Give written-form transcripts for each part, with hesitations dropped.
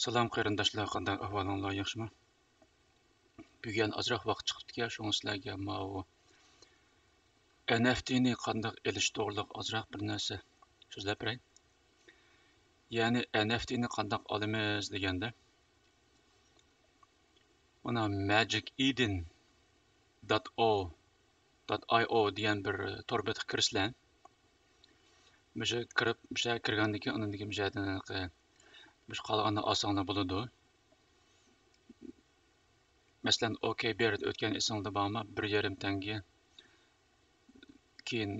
Salam qarindoshlar, qanday ahvolinglar, yaxshimi? Bugun ozroq vaqt chiqibdi-ku, shunga sizlarga mau NFTni qanday elish to'g'riliq ozroq bir narsa so'zlab beray. Ya'ni NFTni qanday olamiz deganda, mana magiceden.io degan bir tor betga kirsizlar. O'sha kirib, o'sha kirgandan keyin undan keyin o'sha qolganini olsanglar bo'ladi. Masalan, OK berdi o'tgan esingizda bormi? 1,5 tanga keyin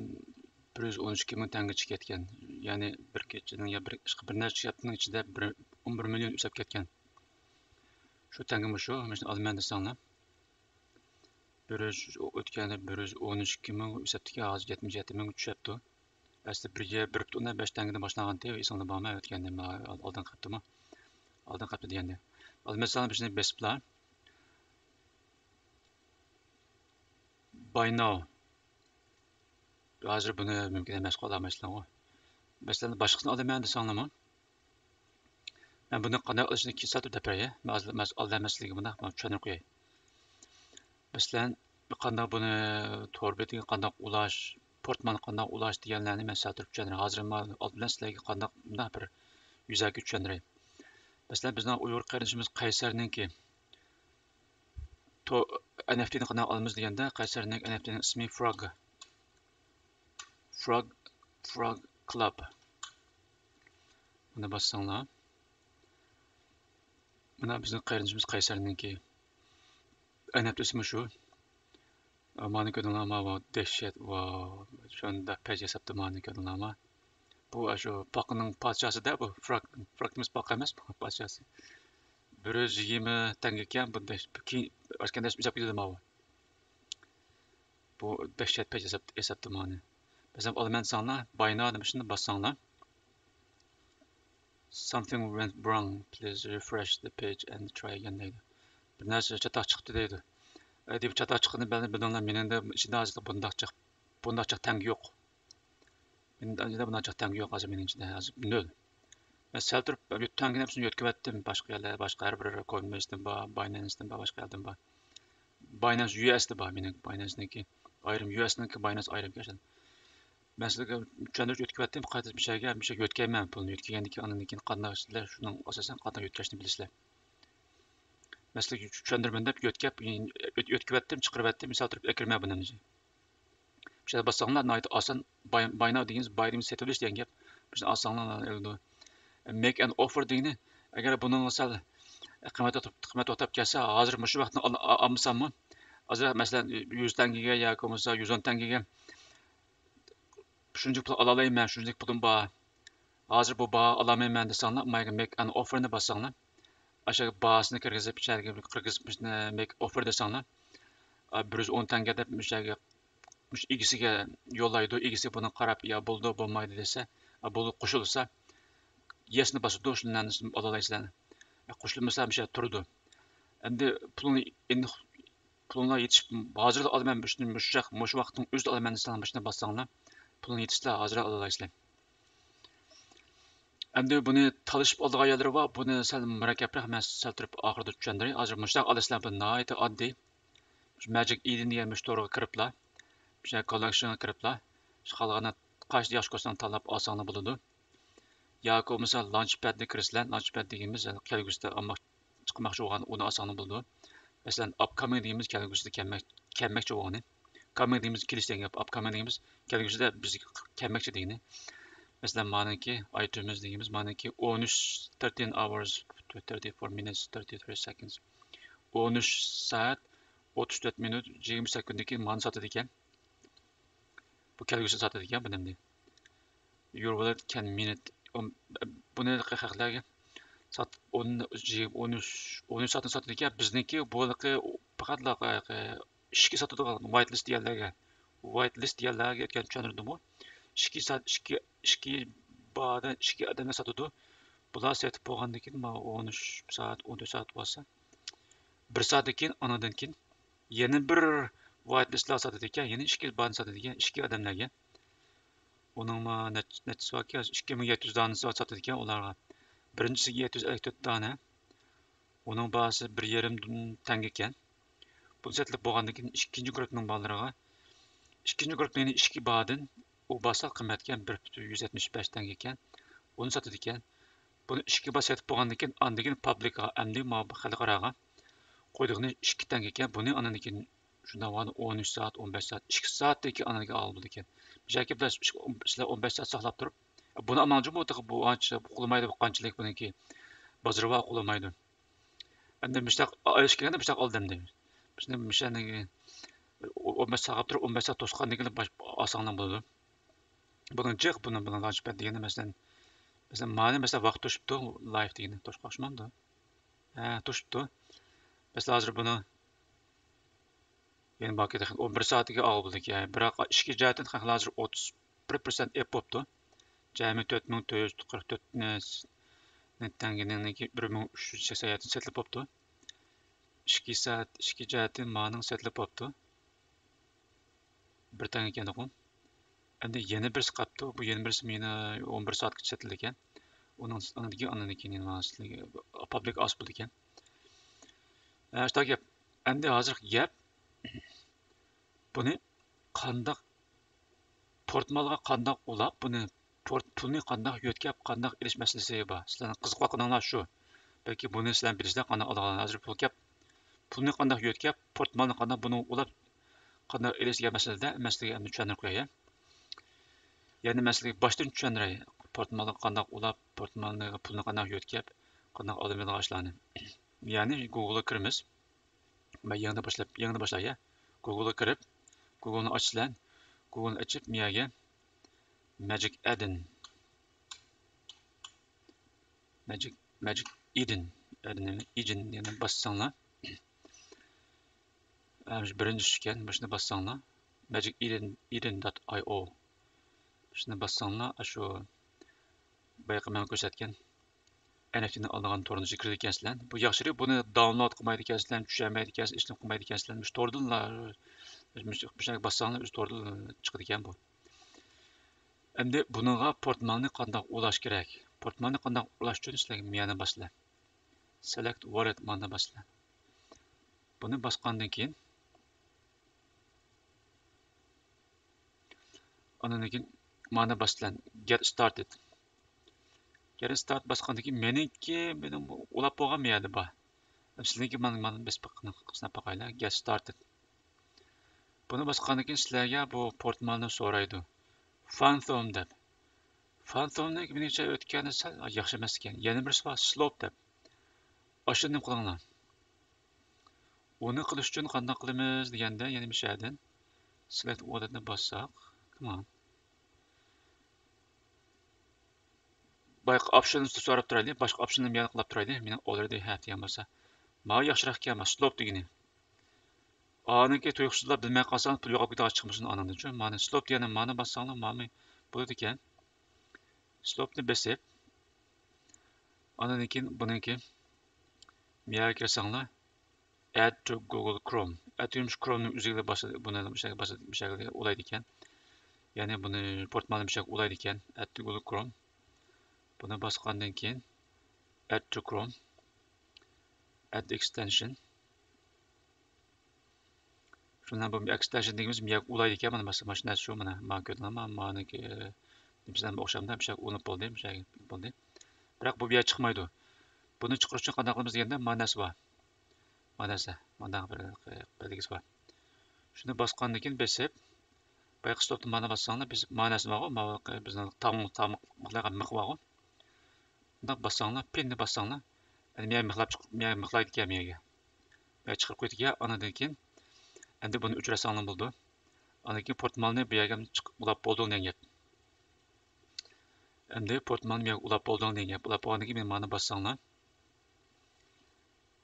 112 ming tangacha ketgan. Ya'ni bir kechadan ya bir necha haftaning ichida 11 million ushlab ketgan. Shu tangimi shu, mana shuni olaman desanglar. O'tganda 112 ming ushlabdiki, hozir 77 ming tushyapti. Aslida 1,5 tangadan boshlagan-ku, esingda bormi? O'tganda oldin qilibdimi? Oldin qilibdi deganda. Masalan, biz shuni besiblar. Buy now. Hozir buni mumkin emas qo'llanmaslar. Masalan, boshqasini olaman desanglarmi? Ben bunu qanday olishni kesatib deb beray. Men olmasligi buni tushuntirib qo'yay. Masalan, qanday buni to'r betiga qanday ulash, portman qanday ulash deganlarni men tushuntirib tushuntiray. Hozir men old bilan sizlarga qanday bunday bir yuzaki tushuntiray. Masalan, bizning Uyg'ur qarindishimiz Qaysarninki NFTni qanday olamiz deganda, Qaysarning NFTning ismi Frog Club. Buni bossanglar. Mana bizning qarindishimiz Qaysarninki NFT ismi shu. Mani ko'rdinglarmi? Bu dehshat va shunda pej yasabdi mani ko'rdinglarmi? Bu shu poqining podshosi-da bu. Frogimiz poq emas, podshosi. 120 tanga ekan bu ochganda ishlab ketadimi bu? Bu dehshat pej yasabdi mani. Bizam olaman desanglar, bayna nima shuni bossanglar. Something went wrong. Please refresh the page and try again deydi. Bir narsa chatoq chiqdi deydi. Deb chatoq chiqqanini bildinglar, meningda ichida hozir bundaqcha tang yo'q. Meningda bundaqcha tang yo'q hozir mening ichida hozir 0. Men sal turib tangini hepsini yo'tkivatdim boshqa yerlar, boshqa har bir Coinbase'dan bor, Binance'dan bor, boshqa yerdan bor. Binance US'da bor mening Binance'niki. Ayrim US'niki Binance ayrim keladi. Men sizlarga tushuntirib yo'tkivatdim, qayta bir şey yo'tkayman pulni yo'tkagandan keyin undan keyin qanday sizlar shuning asosan qanday yo'tkashni bilasizlar. Men sizlarga tushuntirman deb yo'tkivatdim, chiqarvatdim, misol turib akirma buni. Bir şey bassanglar, nayt oson Binance degangiz, Binance setilish degan gap. Bizning osonlar eldi. Make an offer degani, agar buning misol qiymat o'tab kelsa, hozir shu vaqtni olmasammi? Hozir masalan 100 tangaga yoki bo'lmasa 110 tangaga shunchalik pul ola olmayman, shunchalik pulim bor. Hozir bu baho olmayman desanglar, make an offerni bossanglar. O'sha bahosini kirgizib, ichariga kirgizib, make offer desanglar, 110 tanga deb o'shaga egasiga yo'llaydi. Egasi buni qarab, ya bo'ldi, bo'lmaydi desa, bu qo'shilsa, yesni bosadi, shundan ola olasizlar. Qo'shilmasa bir şey turdi. Endi pulinglar yetishib, hozir olaman, shu vaqtning o'zida olaman desanglar, shuni bossanglar, pulning yetishsa hozir ola olasizlar. Endi buni talishib oldigan yerlari bor. Buni sal murakkabroq men sal turib oxirida tushuntiray. Hozir mushtoq olasizlar, bu nihoyat oddiy. Magic Eden degan mishtorga kiriblar. O'sha collectionga kiriblar. Shu qolganini qaysi yosh ko'rsang tanlab olsanglar bo'ladi. Yoki bo'lmasa Launchpadga kirsizlar. Launchpad deganimiz kelgusida chiqmoqchi bo'lgan uni olsanglar bo'ladi. Masalan, upcoming deganimiz kelgusida kelmoqchi bo'lgani. Coming deganimiz kelish degan gap. Upcoming deganimiz kelgusida biz kelmoqchi degani. Masalan, maniki iTunes deganimiz maniki 13 hours 34 minutes 33 seconds. 13 soat 34 minut 20 sekundaki man sotadi ekan. Bu kelgusida sotadi ekan bu nimni. Your wallet can minute buni haqlarga 13 soatni sotadi ekan. Bizniki bu faqat ishga sotadigan whitelist deganlarga aytgan tushuntirdim. ishki ba'da ishki adamga sotadi. Bular setib bo'lgandan keyin 13 soat 14 soat bo'lsa 1 soatdan keyin anadan keyin yana bir whitelistlar sotadi ekan, yana ishki ba'da sotadi ekan ishki odamlarga. Uning nechasi 2700 donasi sotadi ekan ularga. Birinchisiga 754 dona, Onun bahası 1,5 tenge ekan. Bu setlib bo'lgandan keyin ikkinchi guruhning bolalarga ikkinchi guruhning ikki bahadan u bahsa qimmatgan 1,175 tenge ekan. Uni sotadi ekan. Buni ikki bahs setib bo'lgandan keyin andan keyin publikga amdi xalqaraga qo'ydig'ini 2 tenge ekan. Buni andan keyin shundan 13 soat, 15 soat, 2 soatdan keyin andan olib ekan. Bizaki sizlar 15 soat saqlab turib, buni amalcı bu ancha qulamaydi bu qanchalik buniki. Bozorga qulamaydi. Endi müştaq ayış kelganda müştaq oldim deymiz. Bizning müşani 15 soat turib 15 soat to'sqandan keyin oson bo'ladi. Bunun jiq buni launchpad degani masalan mani masalan vaqt to'shibdi live degani to'shqoqshmamdi. Ha, to'shibdi. Masalan hozir buni yani bakiyda 11 soatiga oldik. Yani biroq ishki jihatdan hozir 31% ep bo'pti. Jami 4444 nettanginiki 1387 setlib bo'pti. 2 soat 2 jihatdan maning setlib bo'pti. Bir tane ekan o'qim. Endi yana birisi qapti. Bu yana birisi meni 11 soatga setildi ekan. Onun keyin public as bo'ldi ekan. Shu gap. Endi hozir gap buni qandaq portmalga qandaq ulab, buni pulni qandaq yo'tkab, qandaq ilish masalasi bor. Sizlarning qiziqmoqliginglar shu. Balki buni sizlar bilishlar qandaq olgan. Hozir pul gap pulni qandaq yo'tkab, portmalni qandaq buni ulab qandaq ilish degan masalada masalaga endi tushuntirib qo'yay. Ya'ni masalaga boshdan tushuntiray. Portmalni qandaq ulab, portmalni pulni qandaq yo'tkab, qandaq oladigan ishlarni. Ya'ni Google'ga kiramiz. Ben yanında başlay ya. Google'a kirib, Google'ni ochsizlar. Google'ni ochib, miyaga Magic Eden yani bassanglar. Birinchi tushgan, shuni bassanglar. magiceden.io. Shuni bassanglar, shu boyaqa men ko'rsatgan NFT'ni olgan torni kirdi ekansizlar. Bu yaxshiroq buni download qilmaydi ekansizlar, tushunmaydi ekansizlar, ishlam qilmaydi ekansizlar. Shu tordilar Müştaq bassanglar o'z tordi chiqadi ekan bu. Endi buningga portmalni qanday ulash kerak? Portmalni qanday ulash uchun sizlarga miyani baslar. Select wallet mana baslar. Buni basgandan keyin ondan keyin mana baslar. Get started. Get start basgandan keyin mening ulab bo'lgan miyada bor. Sizlarga mana biz qisnab boqaylar. Get started. Buni basgandan keyin sizlarga bu portmalni so'raydi. Phantom deb. Phantomni menimcha o'tgani sal yaxshi emas ekan. Yana birisi bor slope deb. Ashuni qilinglar. Uni qilish uchun qanday qilamiz deganda, yana bir shaydan select walletni bossak, tamam. Boshqa optionni so'rab turaylik, boshqa optionni men qilib turaylik. Men already have degan bo'lsa, menga yaxshiroq kelmas slope degani. Aniki tuyuqsizlar bilmay qolsangiz pul yo'qolib ketadi chiqmasin anandan-chi. Mana slope degani mana bossanglar, mana bo'ladi ekan. Slope'ni besib, andan keyin buniki miyaga kirsanglar, add to Google Chrome. Add Chrome'ni o'ziga bosadi, buni bir shekilde ulaydi ekan. Ya'ni buni portmalni bir shekilde ulaydi ekan. Add to Google Chrome. Buni bosgandan keyin add to Chrome. Add extension. Shundan bu extension degimiz miyaga ulaydi ekan. Mana mashina shu mana ko'rdilarmi? Maniki bizdan o'xshamda bir shekilde ulanib bo'ldi, bir shekilde bo'ldi. Biroq bu biya chiqmaydi. Buni chiqarish uchun qanday qilamiz deganda manasi bor. Mana bir belgisi bor. Shuni bosgandan keyin besib, bayaq stopni mana bassanglar, biz manasi bor, bizning tamoqlarga mix bor. Bunday bassanglar, pinni bassanglar, endi men mixlaydi ekan miyaga. Ben chiqarib qo'ydik ya, anadan keyin endi buni o'chirasanglar bo'ldi. Anadan keyin portmalni bu yerga ulab bo'ldi degan gap. Endi portmalni bu yerga ulab bo'ldi degan gap. Ulab bo'lgandan keyin mana bassanglar.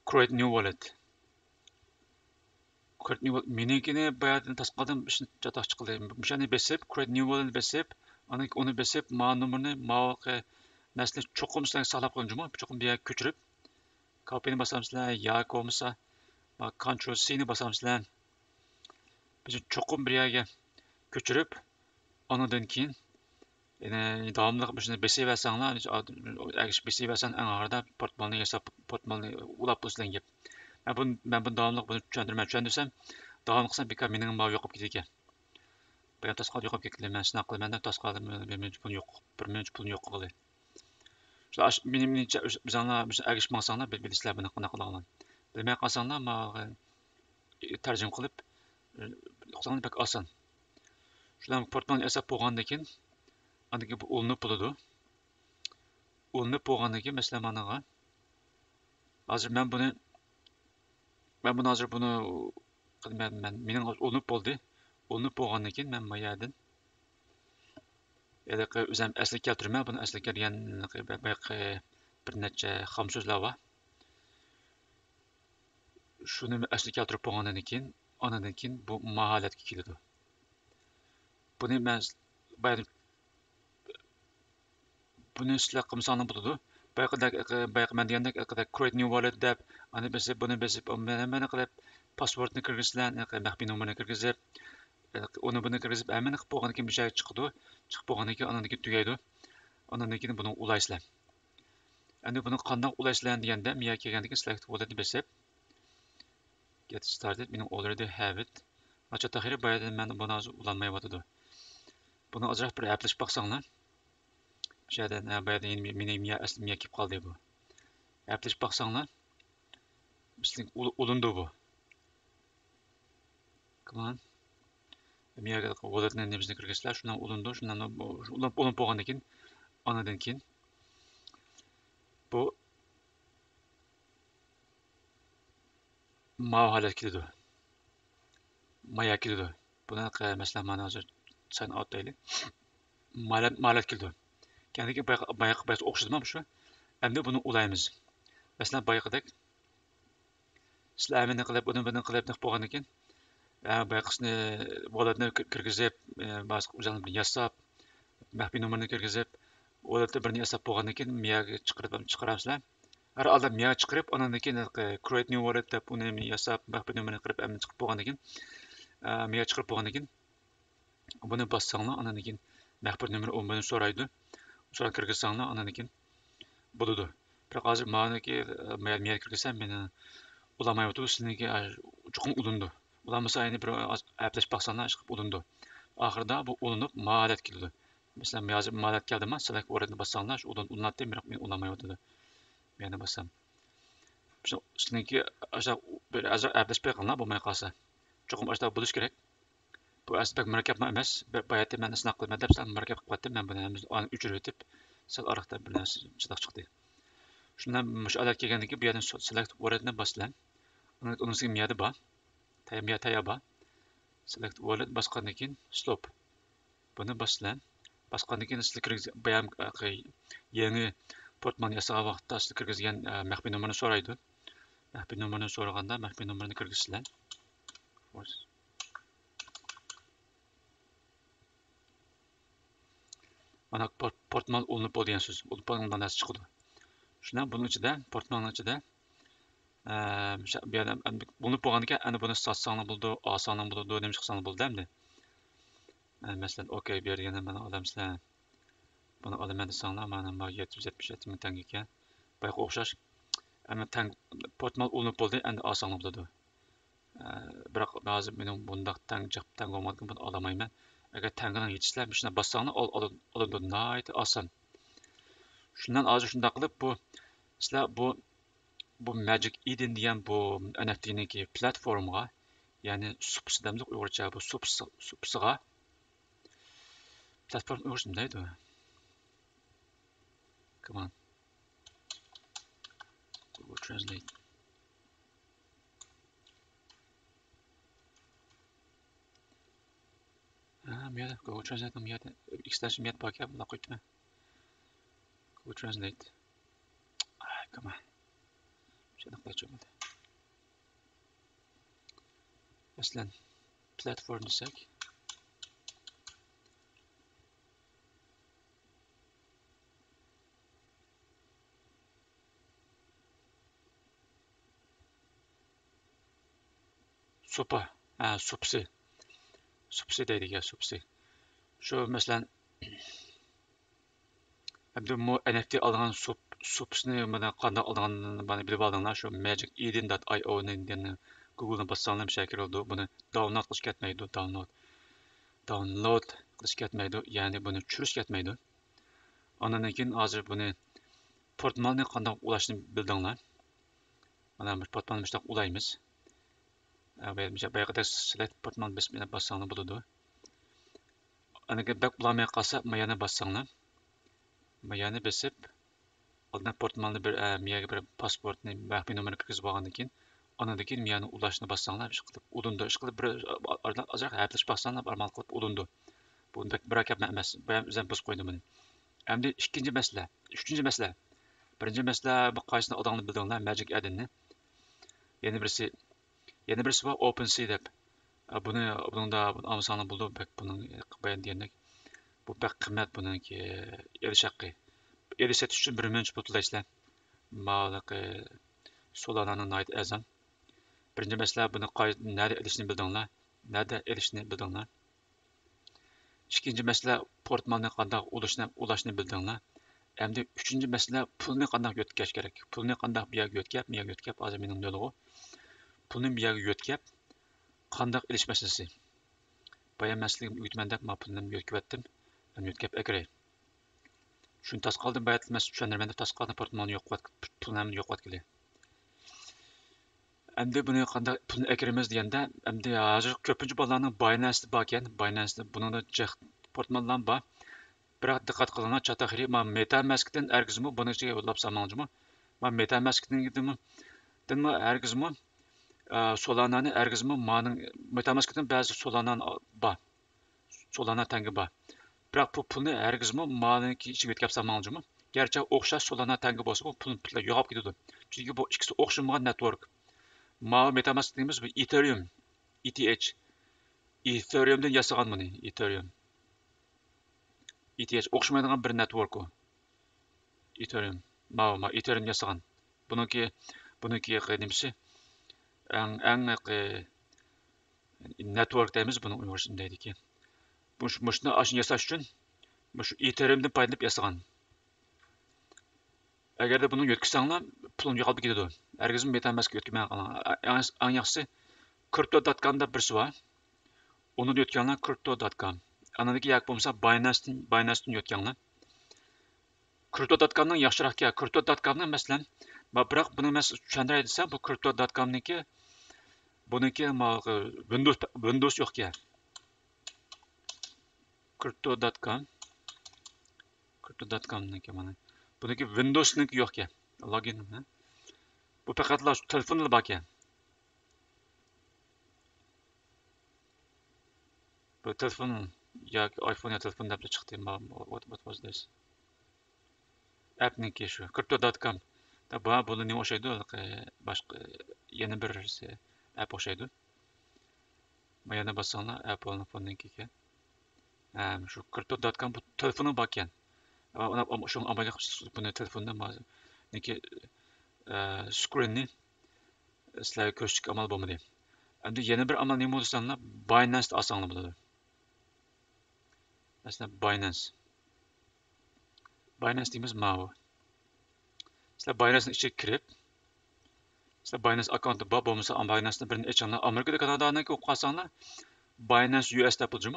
Create new wallet. Create new wallet. Menikini bayaqdan tasqadim, ishni chatoq chiqildi. Mishani besib, create new wallet besib, onu besib, ma numarni, ma nasli cho'qim sizlarga saqlab qo'yingmi? Cho'qim bu yerga ko'chirib, copy'ni bosamizlar, yoki bo'lmasa, Ctrl C'ni bosamizlar. Biz cho'qim bir yerga ko'chirib, ondan keyin Yani davamlıq bir şeyni beseyversenler, eğer beseyversen en ağırda portmalını hesap portmalını ulap bozlan gep. Ben bunu davamlıq bunu düşündürsem, davamlıq bir mening bağı yoqып ketken. Ben tasqal yoqып ketken. Ben sınav qilmanda tasqalım bir pul yo'q. Bir pul yo'q qildi. Menimcha bizlar biz erishmasanlar bilsizlar buni qanaqa qilgan. Bilmay qolsanglar ma tarjim qilib qilsanglar bak oson. Shularni portman hesab bo'lgandan keyin andagi bu ulinib bo'ladi. Ulinib bo'lgandan keyin masalan managa hozir men buni hozir buni qilmayman. Mening ulinib bo'ldi. Ulinib bo'lgandan keyin men bu yerdan o'zim asli keltirman. Buni asli kelgan bir necha xam so'zlar bor. Shuni asli keltirib bo'lgandan keyin ondan keyin bu maholatga keladi. Buni men buni sizlar qilmasangiz bo'ladi. Bayaqi men degandek create new wallet deb ani buni besib mana qilib passwordni kirgizsizlar, maxfiy nomerni kirgizib, buni kirgizib hammani qilib bo'lgandan keyin bir joyga chiqadi. Chiqib bo'lgandan keyin andan keyin tugaydi. Andan keyin buni ulaysizlar. Endi buni qanday ulaysizlar deganda men kelgandan keyin select walletni besib get started. Mening already have it. Acha taxiri bayaqi men buni hozir ulanmayotdi. Buni azroq bir aplashib baqsanglar. Şeyden bayağıda yeni benim ya aslim ya kip kaldı bu. Yapılış baksanlar, bizim ulundu bu. Kaman, miyaga wallet'nin nemizini kırgızlar, şundan ulundu, şundan ulun boğandan keyin, anadan keyin bu mavi halet kilidi. Maya kilidi. Buna mesela bana hazır sen out değil. Malet kilidi. Kendiki bayağı okşadım ama şu. Hem de bunu ulayımız. Mesela bayaqıdak sizlar meni qilib, buni qilib naq bo'lgandan keyin bayaqısını walletni kirgizib, boshqa o'zini bir yasab, maxfiy nomerni kirgizib, walletni birini yasab bo'lgandan keyin miyaga chiqaramsizlar. Har holda miyaga chiqarib, undan keyin create new wallet deb uni yasab, maxfiy nomerni kirib, hamma chiqib bo'lgandan keyin, miyaga chiqarib bo'lgandan keyin buni bossanglar, undan keyin maxfiy nomer buni so'raydi. So'rab kirgizsanglar, undan keyin bo'ladi. Biroq hozir meniki miyaga kirgizsam, meni ulamayotdu, sizniki chuqur ulundu. Ulanmasa yani bir aplash baqsanlar chiqib ulundu. Oxirida bu ulinib maholat keldi. Masalan, hozir maholat keldimi? Select walletni bossanglar, shu ulanatdi, biroq men ulamayotdi. Meni bossam. Shu sizniki bir azroq aplash baqinglar bo'lmay qolsa. Chuqur ashta bo'lish kerak. Bu aspekt murakkab emas. Bayatda men isnaq qilmadim deb sal murakkab qilib qo'ydim. Men buni o'chirib o'tib, sal ariqda bir narsa chidoq chiqdi. Shundan mush olat kelgandan keyin bu yerdan select walletni bossanglar. Onun için miyadi ba, taya ba. Select wallet basqandan keyin stop. Buni baslan. Basqandan keyin sizlar kirgizgan bayam yangi portman yasagan vaqtda sizlar kirgizgan maxfiy nomerni so'raydi. Maxfiy nomerni so'raganda maxfiy nomerni kirgizsizlar. Mana portman ulinib bo'ldi degan so'z. Portmandan narsa chiqdi. Shundan buning ichida, portmanning ichida bunu bo'lgandan keyin ana buni satsanglar bo'ldi, olsanglar bo'ldi, nima chiqsanglar bo'ldi endi. Masalan, okey berganda mana olamsizlar. Buni olaman desanglar, mana 777 ming tanga ekan. Bayağı o'xshash. Ama portmal ulinib bo'ldi, endi olsanglar bo'ladi. Biroq hozir mening bundaq tang olmagan buni olamayman. Agar tangadan yetishlar, shuna bossanglar oladi, nihoyat oson. Shundan hozir shunday qilib sizlar bu Magic Eden degan bu NFT'niki platformaga, ya'ni subs demdik uyg'urcha bu subsiga platform uyg'urcha nima deydi? Come on. Google Translate. Miyada Google Translate miyada extension miyada bak ya buna qo'ydim. Google Translate. Come on. Şöyle qilib Masalan, platform desak. Sopa, subsi deydi ya, subsi. Şu masalan Endi bu NFT algan subsni mana qanday alganini bana bilib aldinglar. Şu magiceden.io ni Google'dan bassanglar bir şekil oldu. Bunu download qilish ketmaydi. Download qilish ketmaydi. Ya'ni buni tushirish ketmaydi. Ondan keyin hozir buni portmalni qanday ulashni bildinglar. Mana bu portmalni mustaq ulaymiz. Bayaqida select portmal bismini bassanglar bo'ladi. Anaga bak ulamay qolsa mayani bassanglar. Mayani besib oldin portmalni miyaga bir pasportni maxfiy nomer kirgizib olgandan keyin ondan keyin miyani ulashni bassanglar ish qilib ulindi. Ish qilib bir azroq hatlashib bassanglar amal qilib ulindi. Bu bir akab emas. Bu ham o'zim biz qo'ydim buni. Endi ikkinchi masala, uchinchi masala. Birinchi masala bu qaysini odamni bildinglar, Magic Eden'ni. Yana birisi var OpenSea deb. Bunun da amsalını buldu. Bak bunun bayan diyendek. Bu bak qimmat bununki eriş haqqı. Eriş etiş üçün bir münç putulaysılar. Mağlıq Solana'nın ait ezan. Birinci mesela bunu nerede erişini bildinglar. Nerede erişini bildinglar. İkinci mesela portmanı qandaq ulashni bildinglar. Endi üçüncü mesela pulni qandaq yötkash kerak. Pulni qandaq bu yerga yo'tkab, hozir mening yo'lig'i. Pulni bu yerga yo'tkab, qandaq ilish masalasi. Bayan məsələyim uyutman deb ma pulni yo'tkabdim. Ben yo'tkab akray. Shuni tas qoldim bayat mas tushundirmanda tas qoldim portmanni pulni yo'qot keli. Endi buni qandaq pulni akraymiz deganda, endi hozir ko'pincha bolalarning Binance bor ekan. Binance buningda portmanlar bor. Biroq diqqat qilinglar, chatoqri ma MetaMaskdan hargizmi buni ichiga yo'llab salmoqchimi? Ma MetaMaskdan hargizmi Solana'ni hargizmi maning MetaMaskdan ba'zi Solana'ni bor. Solana tangi bor. Biroq bu pulni hargizmi maniki ichiga yetkazib salmoqchimi? Gerçi o'xshash Solana tangi bo'lsa, bu pullar yo'qolib ketadi. Chunki bu ikkisi o'xshamagan network. Ma MetaMask deymiz bu Ethereum, ETH. Ethereumdan yasagan buni, Ethereum. ETH o'xshamaydigan bir network u. Ethereum. Ma Ethereum yasagan. Buniki qanimsi? Eng network deymiz buni uyg'ursunda deydiki. Shuni ashuni yasash uchun shu Ethereumdan foydalanib yasagan. Agarda buni yo'tkazsanglar, pulni yo'qolib ketadi. Hargiz MetaMask yo'tkazmay qoling. Eng yaxshisi crypto.com'da birisi bor. Uni yo'tkazganlar crypto.com. Anadagi yak bo'lmasa Binance'dan yo'tkazganlar. Crypto.com'dan yaxshiroq ki. Crypto.com'dan masalan, biroq buni men tushuntiray desam, bu crypto.com'niki buniki Windows yo'q ki. Crypto.com'niki mana. Buniki Windows'niki yo'q ki. Login. Bu faqatlar telefonda bor ekan. Bu telefon yoki iPhone telefon deb chiqdi. What was this? App'niki shu crypto.com. Da bu nima o'xshaydi? Boshqa yana bir app o'xshaydi. Yana bassanglar Apple'ning foninikiga. Shu crypto.com bu telefoni bor ekan. Shu amalga buni telefonda niki screenni sizlarga ko'rsatishga amal bo'lmadi. Endi yana bir amal nima bo'lsa, Binance olsanglar bo'ladi. Masalan, Binance deymiz ma'vu. Sizlar Binance'ning ichiga kirib, sizlar Binance akkauntı bor bo'lmasa, Binance'ni birini ochinglar. Amerikada, Kanadani o'qib qolsanglar, Binance US deb bo'ladi.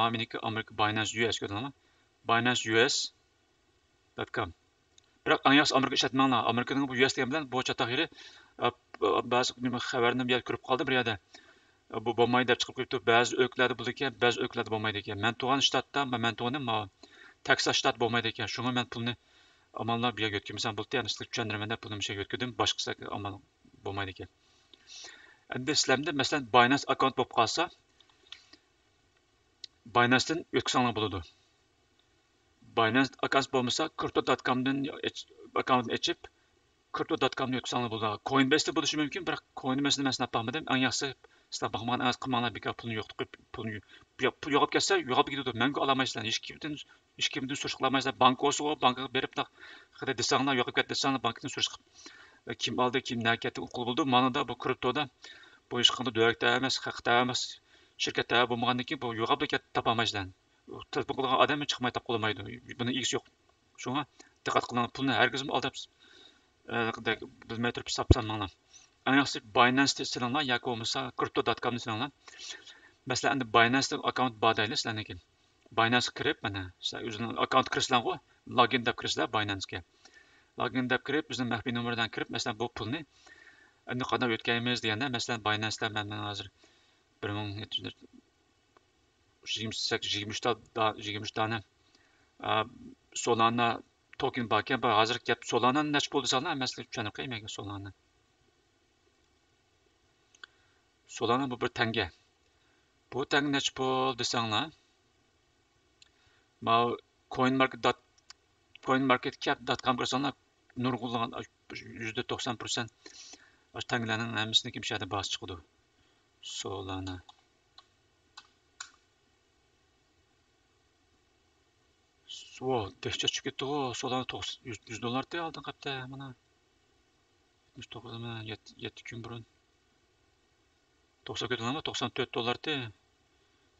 Meniki Amerika Binance US ko'rdinglarmi? BinanceUS.com. Biroq eng yaxshi Amerika ishlatmanglar. Amerikaning bu US degan bilan bu chatoqiri ba'zi xabarni bir yerga ko'rib qoldi bir yerda. Bu bo'lmaydi deb chiqib ketdi. Ba'zi o'lkalarda bo'lar ekan, ba'zi o'lkalarda bo'lmaydi ekan. Men tug'an shtatda, men tug'anim Texas shtat bo'lmaydi ekan. Shunga men pulni amallar bir yerga yo'tkazsam bo'ldi. Ya'ni sizlar tushundirmanda pulni bir yerga yo'tkazdim, boshqasi amal bo'lmaydi ekan. Endi sizlarda masalan Binance akkaunt bo'lib qolsa, Binance'dan yo'tkazsanglar bo'ladi. Binance akkaunt bo'lmasa, crypto.com'dan akkaunt ochib, crypto.com'ni yo'tkazsanglar bo'ladi. Coinbase'da bo'lishi mumkin, biroq Coinbase'ni men sinab bakmadim. Eng yaxshisi sizlar bakmagan emas qilmanglar, bekor pulni pul yo'qolib ketsa, yo'qolib ketadi. Menga ololmaysizlar. Hech kimdan so'rash qilolmaysizlar. Bank olsa, bankaga berib qilib desanglar, yo'qolib ketdi desanglar, bankdan so'rash kim oldi, kim nima ketdi, qil bo'ldi. Mana bu kriptoda bu hech qanday davlatda emas, haqda emas, shirkatda bo'lmagandan keyin bu yo'qolib ketdi, topolmaysizlar. Telefon qilgan odam chiqmay topib qolmaydi. Buni egisi yo'q. Şuna dikkat kılın. Pulni herkesin aldap bilmey turib hisoblanmanglar. Ayniqsa Binance silinglar yoki bo'lmasa crypto.com silinglar. Masalan, endi Binance account bor deylik sizlarniki. Binance kirib, mana sizlar o'zingizning account kirsizlar, login deb kirsizlar Binance'ga. Login deb kirib, bizning maxfiy nomerdan kirib, masalan bu pulni endi qanday o'tkazamiz deganda, masalan Binance'da men hozir 1728 dona Solana token bor ekan. Hozir gap Solana necha pul desalar, masalan tushunib qo'ymayman Solana. Solana bu bir tanga. Bu tanga necha pul desanglar, ma coinmarketcap.com kirsanglar nurg'ulg'an %90% aş tangalarning hammasini kim shada bos chiqadi. Solana. O, dehşet çıkıp gitti o. Solana $100 diye aldın kapta mana. 79 mana 7 gün burun. 97 ama $94 diye.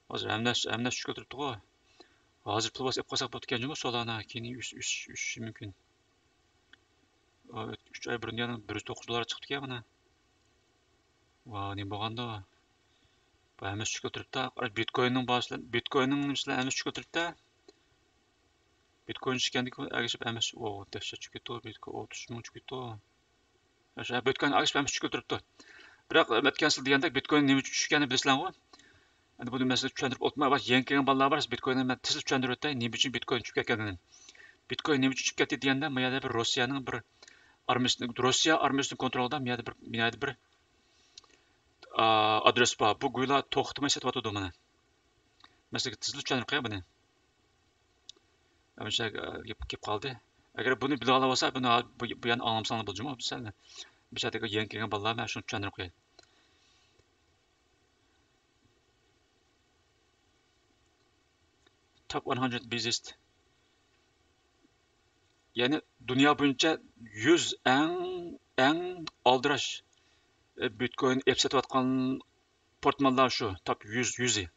Hazır emnes çıkıp durdu o. Hazır pul basıp qasak bo'lib ketgan Solana keyin 3 mümkün. 3 ay burun yana $109 chiqib ketgan mana. Va, ne bo'lganda? Bu emnes çıkıp turibdi. Bitcoin'ning bahsi, Bitcoin'ning nimasi emnes çıkıp turibdi. Bitcoin chiqqandek agishib emas. O, dehşet chiqib ketdi. Bitcoin 30 ming chiqib ketdi. O'sha Bitcoin agishib emas chiqib turibdi. Biroq o'tgan deganda Bitcoin nima uchun tushganini bilasizlarmi? Endi buni masala tushuntirib o'tmay, bas yangigan bolalar bor, Bitcoinni men tezlik tushuntirib o'tay, nima uchun Bitcoin tushib ketganini. Bitcoin nima uchun tushib ketdi deganda, bu yerda bir Rossiyaning bir Rossiya armiyasining kontrolida bu yerda bir adres bor. Bu go'yla to'xtamay sotyapti mana. Masala tezlik tushuntirib qo'y buni. Ama şey kelib qoldi. Agar buni bila olsa, buni bu yana anlamsanglar bo'lajimi? Bizlar bir şeydagi yangigan bolalar men shuni tushuntirib qo'yay. Top 100 busiest. Yani dünya boyunca 100 en aldıraş Bitcoin app satayotgan portmallar şu top 100'i.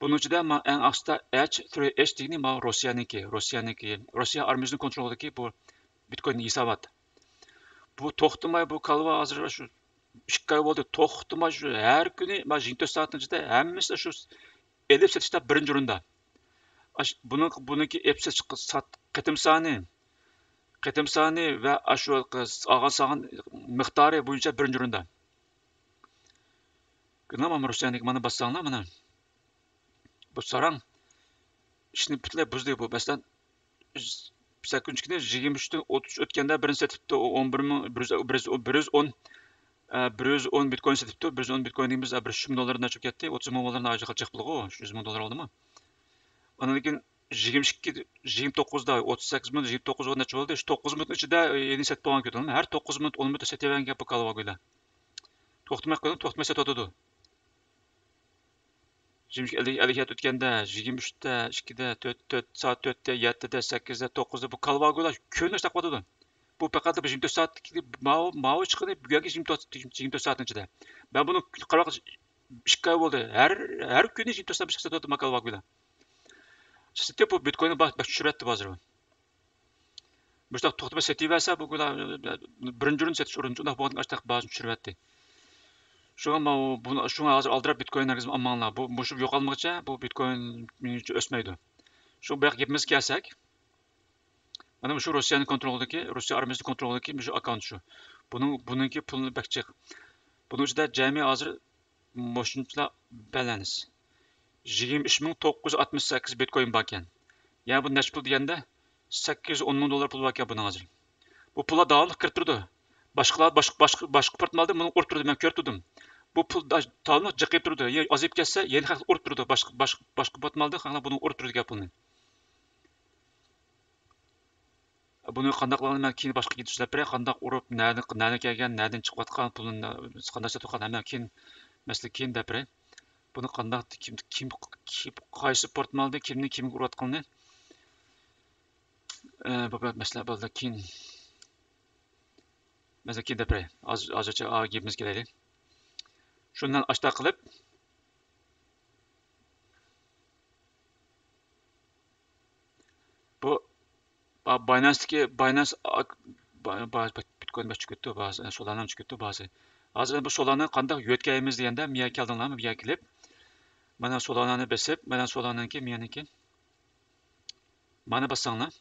Bunun içinde ama en asta H3H degeni ma Rossiyaniki. Rossiya armiyasının kontrolündeki bu Bitcoin hisobat. Bu to'xtamay bu kalva hozir shu 2 oy bo'ldi. To'xtamay shu har kuni ma 24 soat ichida hammasi shu elib satishda birinchi o'rinda. Buniki app sat qatim soni va shu olgan sog'in miqdori bo'yicha birinchi o'rinda. Mana Rossiyaniki mana bassanglar mana. Bu sarang ishni butlay buzdi bu. Masalan 8 kuni 23dan 30 o'tganda birinchi satibdi 110 Bitcoin satibdi. 110 Bitcoinimiz $100,000 chiqib ketdi. 30 ming dollarni ajga chiqib qildi. $100,000 oldimi? Ondan keyin 29da 38 minut 29 necha bo'ldi? 9 minut ichida yeni satib olgan ketdimi? Har 9 minut 10 minut satavergan gap qolib to'xtamay sotadi. 50 o'tganda 23da 2da 4 soat 4da 7da 8da 9da bu kalvagolar kun ishlab qoladi. Bu faqat 24 soat mao chiqadi bugungi 24 soat ichida. Ben buni qarab 2 oy bo'ldi. Har kuni 24 soat sotadi kalvagolar. Sizde bu Bitcoin'i bak düşürüyordu bazıları. Bu işte toxtama setiverse bu kadar birinci ürün setiş ürün onda bu açtık bazı düşürüyordu. Şu an bunu şu an hazır aldırıp Bitcoin herkes amanlar bu şu yok almakça bu Bitcoin minüce ösmeydi. Şu bırak hepimiz gelsek. Anam şu Rusya'nın kontrolündeki Rusya armiyasının kontrolündeki şu account şu. Bununki pulunu bakacak. Bunun içinde cemi hazır moşunçla balance. 23.968 Bitcoin bor ekan. Yani bu necha pul deganda $810,000 pul bor ekan buning hozir. Bu pullar davomli kirib turdi. Boshqa portmalda buni urib turdi, men ko'rib turdim. Bu pul davomli jiqib turdi. Ozib ketsa, yana haq urib turdi. Boshqa portmalda haqlar buni urib turdi gap pulni. Buni qanday qilganini men keyin boshqa ketishlar bilan qanday urib, nani kelgan, nadan chiqayotgan pulni qanday sotgan men keyin masalan keyin deb biray. Bunu qanday kim qaysi portmalda kimga urayotganini bu masala bo'ldi keyin masalan keyin deb biray. Hozircha gapimiz kelaylik. Shundan ashta qilib bu Binance Bitcoin chiqib ketdi, ba'zi Solana chiqib ketdi, ba'zi. Hozir bu Solana qanday yo'tkaymiz deganda, miya keldinglarmi? Bu yerga kelib, mana Solanani besib, mana Solananiki, meniki. Mana bassanglar,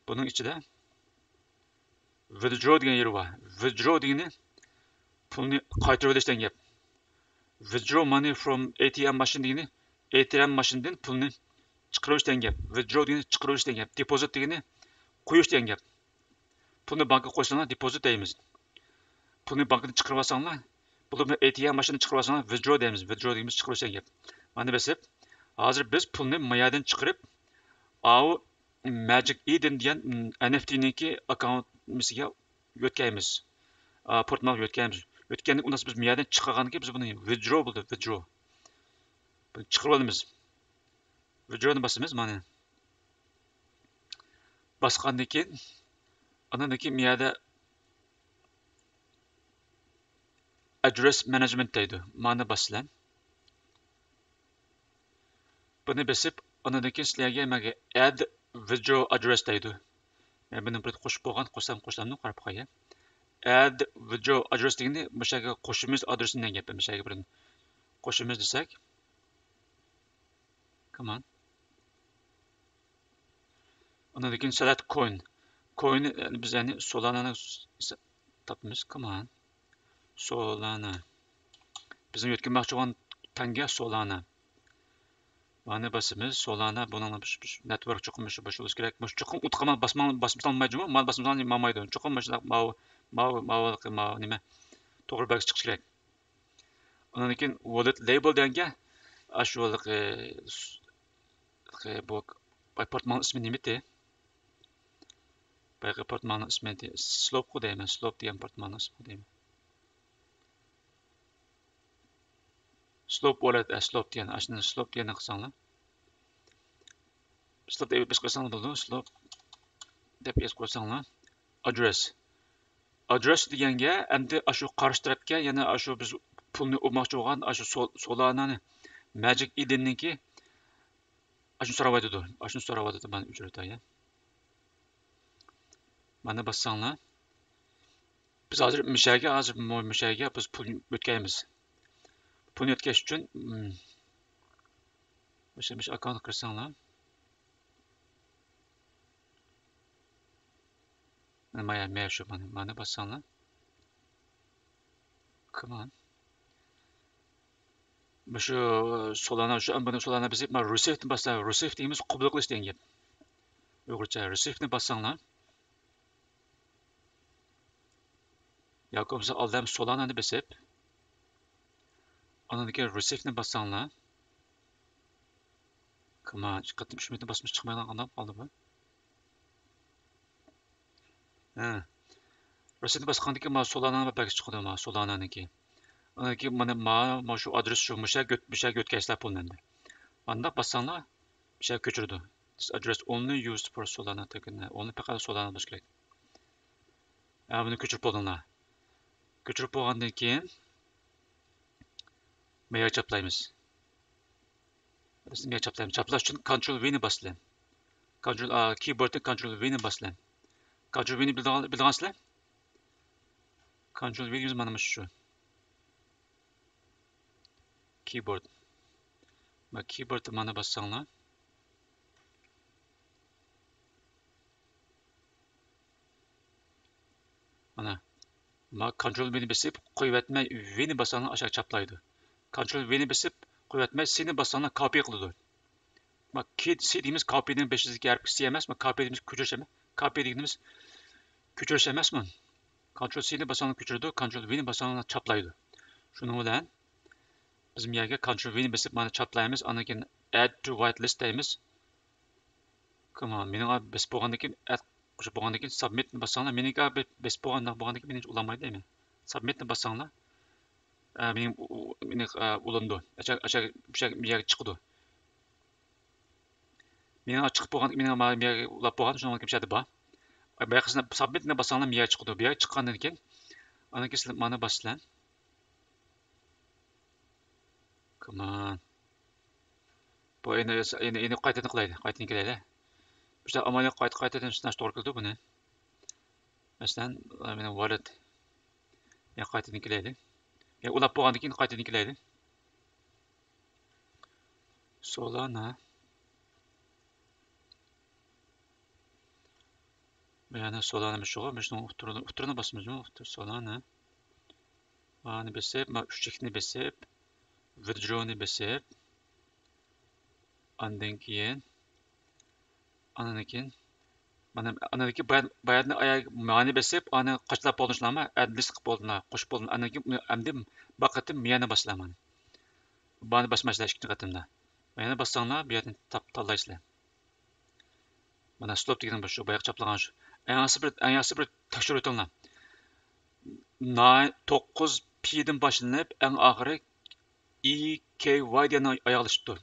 buning ichida withdraw degan yeri bor. Withdraw degani pulni qaytarib olish degan gap. Withdraw money from ATM machine degani ATM machinedan pulni chiqarish degan gap. Withdraw degani chiqarish degan gap. Deposit degani qo'yish degan gap. Pulni banka qo'ysanglar deposit deymiz. Pulni bankadan chiqarib olsanglar, pulni ATM mashinani chiqarib olsanglar withdraw deymiz. Withdraw deymiz chiqarish degan gap. Mana besib, hozir biz pulni mayadan chiqarib, au Magic Eden degan NFT'niki akkauntimizga yo'tkaymiz. Portmalga yo'tkaymiz. Yo'tgandan undan biz miyadan chiqargandan keyin biz buni withdraw bo'ldi, withdraw. Buni chiqarib olamiz. Withdrawni basamiz mana. Basgandan keyin andan keyin miyada address management deydi. Mana baslan. Buni besib, andan keyin sizlarga maga add withdraw address deydi. Men buni bir qo'shib bo'lgan, qo'shsamni qarab qo'yay. Add withdraw address degani o'shaga qo'shimiz adresini degan gap. O'shaga bir qo'shimiz desak. Come on. Andan keyin select coin. Coin biz yani Solana'ni tapmiz. Come on. Solana. Bizim yetkinmoqchi bo'lgan tanga Solana. Mana basimiz Solana bunun network cho'qim bo'lishi kerak. Mush cho'qim utqaman basmaolmaydimi? Mal basmaolmaydi, olmaydi. Cho'qim mana nima? To'g'ri bak chiqish kerak. Undan keyin wallet label deganga shu bu portman ismi nima edi? Bu portman ismi Slope deyman. Slope degan portman ismi deyman. Slope wallet, slope degan, ashuni slope degan qilsanglar. Slope deb biz qo'ysanglar bo'ldi. Slope deb yozib qo'ysanglar. Address. Address deganga endi shu qarshi tarafga, yana shu biz pulni olmoqchi bo'lgan shu Solana'ni Magic Eden'niki ashuni so'rayotdi. Ashuni so'rayotdi men uchratay. Mana bassanglar. Biz hozir mishaga biz pul o'tkaymiz. Pul o'tkash uchun o'sha akkaunt kirsanglar. Mana shu mana bassanglar. Come on. Shu Solana buni Solana biz mana receive bassang, receive deymiz, qabul qilish degan gap. Uyg'urcha receive ni bassanglar. yoki bo'lmasa oldam Solana'ni besib, ondan keyin receive ni bassanglar. Come on, chiqdim shuni basmish chiqmaydan qanday qoldi bu? Receive basgandan keyin mana Solana'ni bak chiqdi mana Solana'niki. Ondan keyin mana shu adres shu mushak o'tkazlar pulni. Bunda bassanglar, bir şey ko'chirdi. This address only used for Solana token. Only faqat Solana bo'lishi kerak. Buni ko'chirib bo'ldinglar. Ko'chirib bo'lgandan keyin mega chaplaymiz. Biz mega chaplaymiz. Chaplash uchun Ctrl V ni boslang. Keyboardda Ctrl V ni boslang. Ctrl V ni bildirsizlar? Ctrl V deymiz mana shu. Keyboard. Keyboardda mana bassanglar. Mana. Ctrl V ni besib, qo'yib V ni bassanglar aşağı chaplaydi. Ctrl V ni besib, qo'yib C ni bassanglar copy qiladi. C deymiz copy'ning 500 harf C emasmi? Copy deymiz ko'chirish emas. Copy deymiz ko'chirish emasmi? Ctrl C ni bassanglar ko'chiradi, Ctrl V ni bassanglar chaplaydi. Shuning bilan biz bu yerga Ctrl V ni besib mana chaplaymiz, undan keyin add to whitelist deymiz. Come on, mening bes bo'lgandan keyin add qo'shib bo'lgandan keyin submit ni bassanglar, menga bes bo'lgandan keyin meni ulamaydi deyman. Submit ni bassanglar, mening ulandi. Bu yerga chiqdi. Mening chiqib bo'lgan, mening bu yerga ulab bo'lgan, shunga kim shadi bor. Bu yerga submit ni bassanglar, bu yerga chiqdi. Bu yerga chiqqandan keyin undan keyin sizlar mana bassanglar. Come on. Bu endi qaytadan qilaydi, qaytadan kelaydi. İşte ameliyat qaytadan sınaş doğru keldi buni. Masalan, meni wallet ya qaytadan keleydi. Ya ulap bo'lgandan keyin qaytadan keleydi. Solana yani Solana şu go, şunu uturuna basmamız Solana. Ani besep, ma üççekni besep, withdraw'ni besep, andan keyin Andan keyin bayadni ayak mani besep, ani qaçlap bolunuşlama, adlis qip bolduna, qo'shib bolduna. Andan keyin amdi baqatim miyani baslaman. Bani basmashlar ikkinchi qatimda. Miyani bassanglar, bu yerdan tanlaysizlar. Mana stop degan shu boyaq chaplagan shu. Eng yaxshi bir tekshirib o'tinglar. 9 P'dan boshlanib, eng oxiri EKY degan oyoqlashibdi.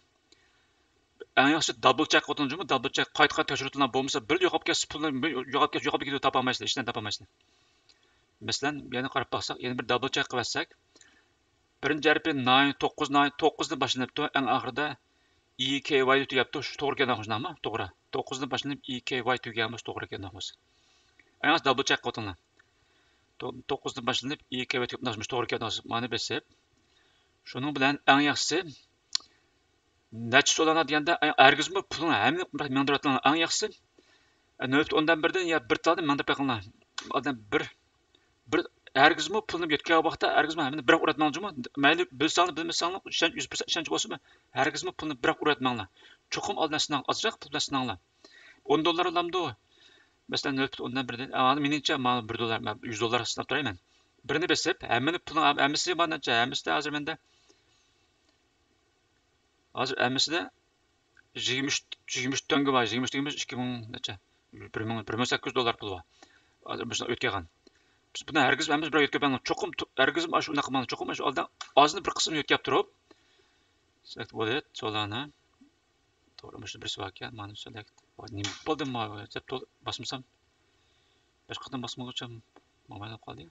Eng yaxshi double check o'tingizmi? Double check qayta tekshirib o'tinglar bo'lmasa, bir yo'qolib ketsa, pulni yo'qolib ketib topolmaysizlar, hech narsa topolmaysizlar. Masalan, yana qarab baqsak, yana bir double check qilsak, birinchi harfi 9 dan boshlanibdi, eng oxirida EKY tugabdi, shu to'g'ri kelgan xo'shnami? To'g'ri. 9 dan boshlanib EKY tugaganmiz, to'g'ri kelgan xo'sh. Eng yaxshi double check o'tinglar. 9 dan boshlanib EKY tugabmiz, to'g'ri kelgan xo'sh. Mani besib, shuning bilan eng yaxshisi necha so'lana deganda hargizmi pulni hamma mingdirib eng yaxshisi 0.10dan ya bir taldan mingdirib qo'yinglar. Odam bir hargizmi pulni yetgan vaqtda hargizmi hammani bir uratmangizmi? Mayli bilsanglar bilmasanglar 100% ishonch bo'lsinmi? Hargizmi pulni bir uratmanglar. Cho'qim oldinasidan ozroq pul bilan sinanglar. $10 olamdi. Masalan 0.10dan ani meningcha mana $1, $100 sinab turayman. Birini besib, hammasi manimcha hammasida hozir menda hammasida 23 tanga var. 23 tanga 2000 necha? $1800 pul var. Hozir biz o'tgan. Biz buni hargiz hammamiz bir yetkazib cho'qim hargiz shu unaqa mana cho'qim shu oldan ozini bir qismini yetkazib turib select bo'ladi Solana to'g'ri shu bir savol ekan mana select nima bo'ldi mana deb bosmasam boshqadan bosmaguncha mana qoldi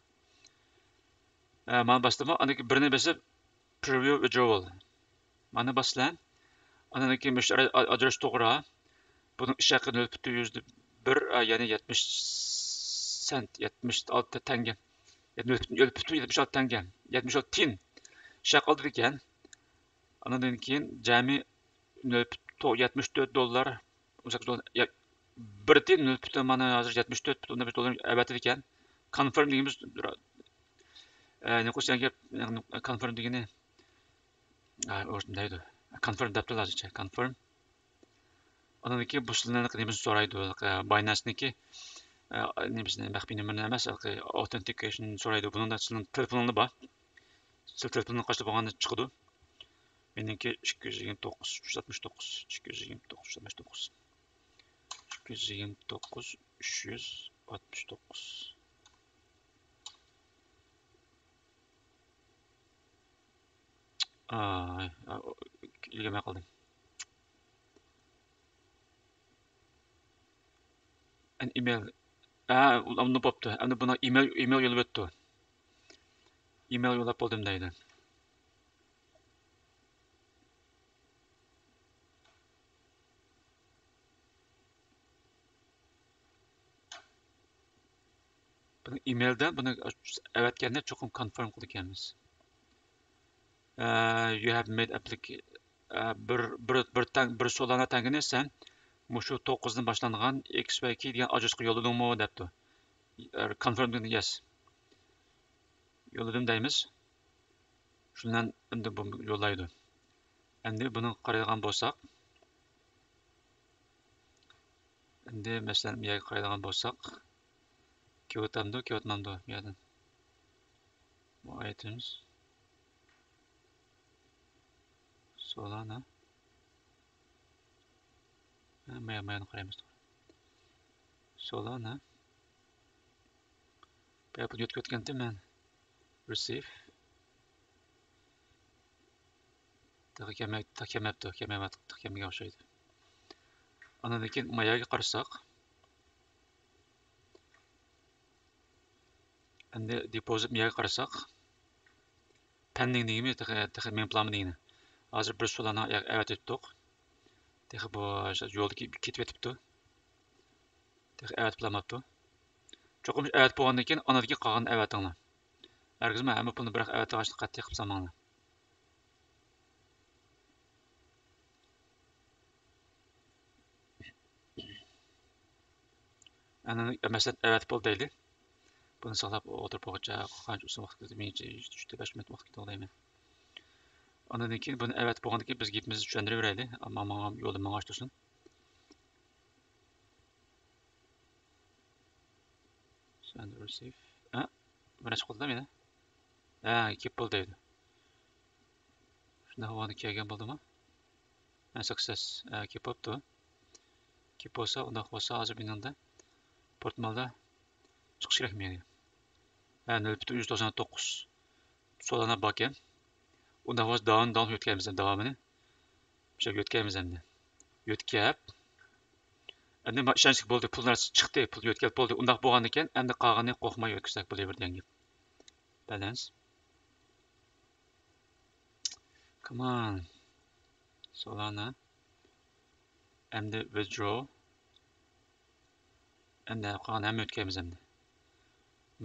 mana bosdim aniki birini besib preview withdrawal mana boslan aniki mush adres to'g'ri buning ish haqi 0.1 ya'ni 70 sent 76 tanga 76 tanga 76 tin shaq oldi ekan anadan keyin jami $74 $18 bir tin mana hozir $74 abatid ekan confirm deymiz ne qo'shgan gap confirm degani o'rtindaydi confirm deb hozircha confirm anadan keyin bu sizlarni nima so'raydi Binance'niki nemisini maxfiy nomerni emas authentication so'raydi bundan sizning telefoningizda bor siz telefonini qachon bo'lganda chiqadi meniki 229 369 229 369 229 369 ilgimay qoldim an email uni bo'pti endi buni email yo'lib o'tdi email yo'lab bo'ldim deydi buni emailda buni avatganda cho'qim confirm qildik ekanmiz you have made application bir Solana tangini sen mushu 9 dan boshlangan XYK degan adresga yo'lladingmi debdi confirm dedi yes yo'lladim deymiz shundan endi bu yo'llaydi endi buni qaraydigan bo'lsak endi masalan bu yerga qaraydigan bo'lsak ketyapmandi bu yerdan bu items Solana mayani qaraymiz Solana bu yetkazgandim men receive kelmay o'xshaydi andan keyin mayaga qarasak endi deposit mayaga qarasak pending deymi texi men planım deyini hozir bir Solana avat etdik texi bu yo'lda ketib ketibdi Evet bulamaptı. Çoxum evet bolgandan keyin anadagi qolgan evatinglar. Herkesme hamma pulni biroq evet ag'ashni qattiq qilib samanglar. Ana mesela evet bol deyli. Bunu saqlab o'tirib bo'lguncha qancha uzun vaqt ketdi? Menimcha 3-5 minut vaqt ketdi deyman. Ondan keyin buni evet bo'lgandan keyin biz gapimizni tushuntirib ammo menga yo'lda menga ochtirsin. Send receive. Ha? Birinchi qo'lda meni? Ha, kelib bo'ldi deydi. Shunda havoni kelgan bo'ldimi? Ha, success. Kelib bo'libdi. Kelib bo'lsa, unda bo'lsa hozir meningda portmalda chiqish kerak menga. Ha, 0.199 solana bor ekan. Unda hozir davom yo'tkaymiz davomini. O'sha yo'tkaymiz endi. Yo'tkab endi ishonchli bo'ldi, pullar chiqdi, pul yo'tkab bo'ldi. Undaq bo'lgandan keyin endi qolganini qo'rqmay yo'tkazsak bo'laverdi degan gap. Balance. Come on. Solana. Endi withdraw. Endi qolgan hamma yo'tkaymiz endi.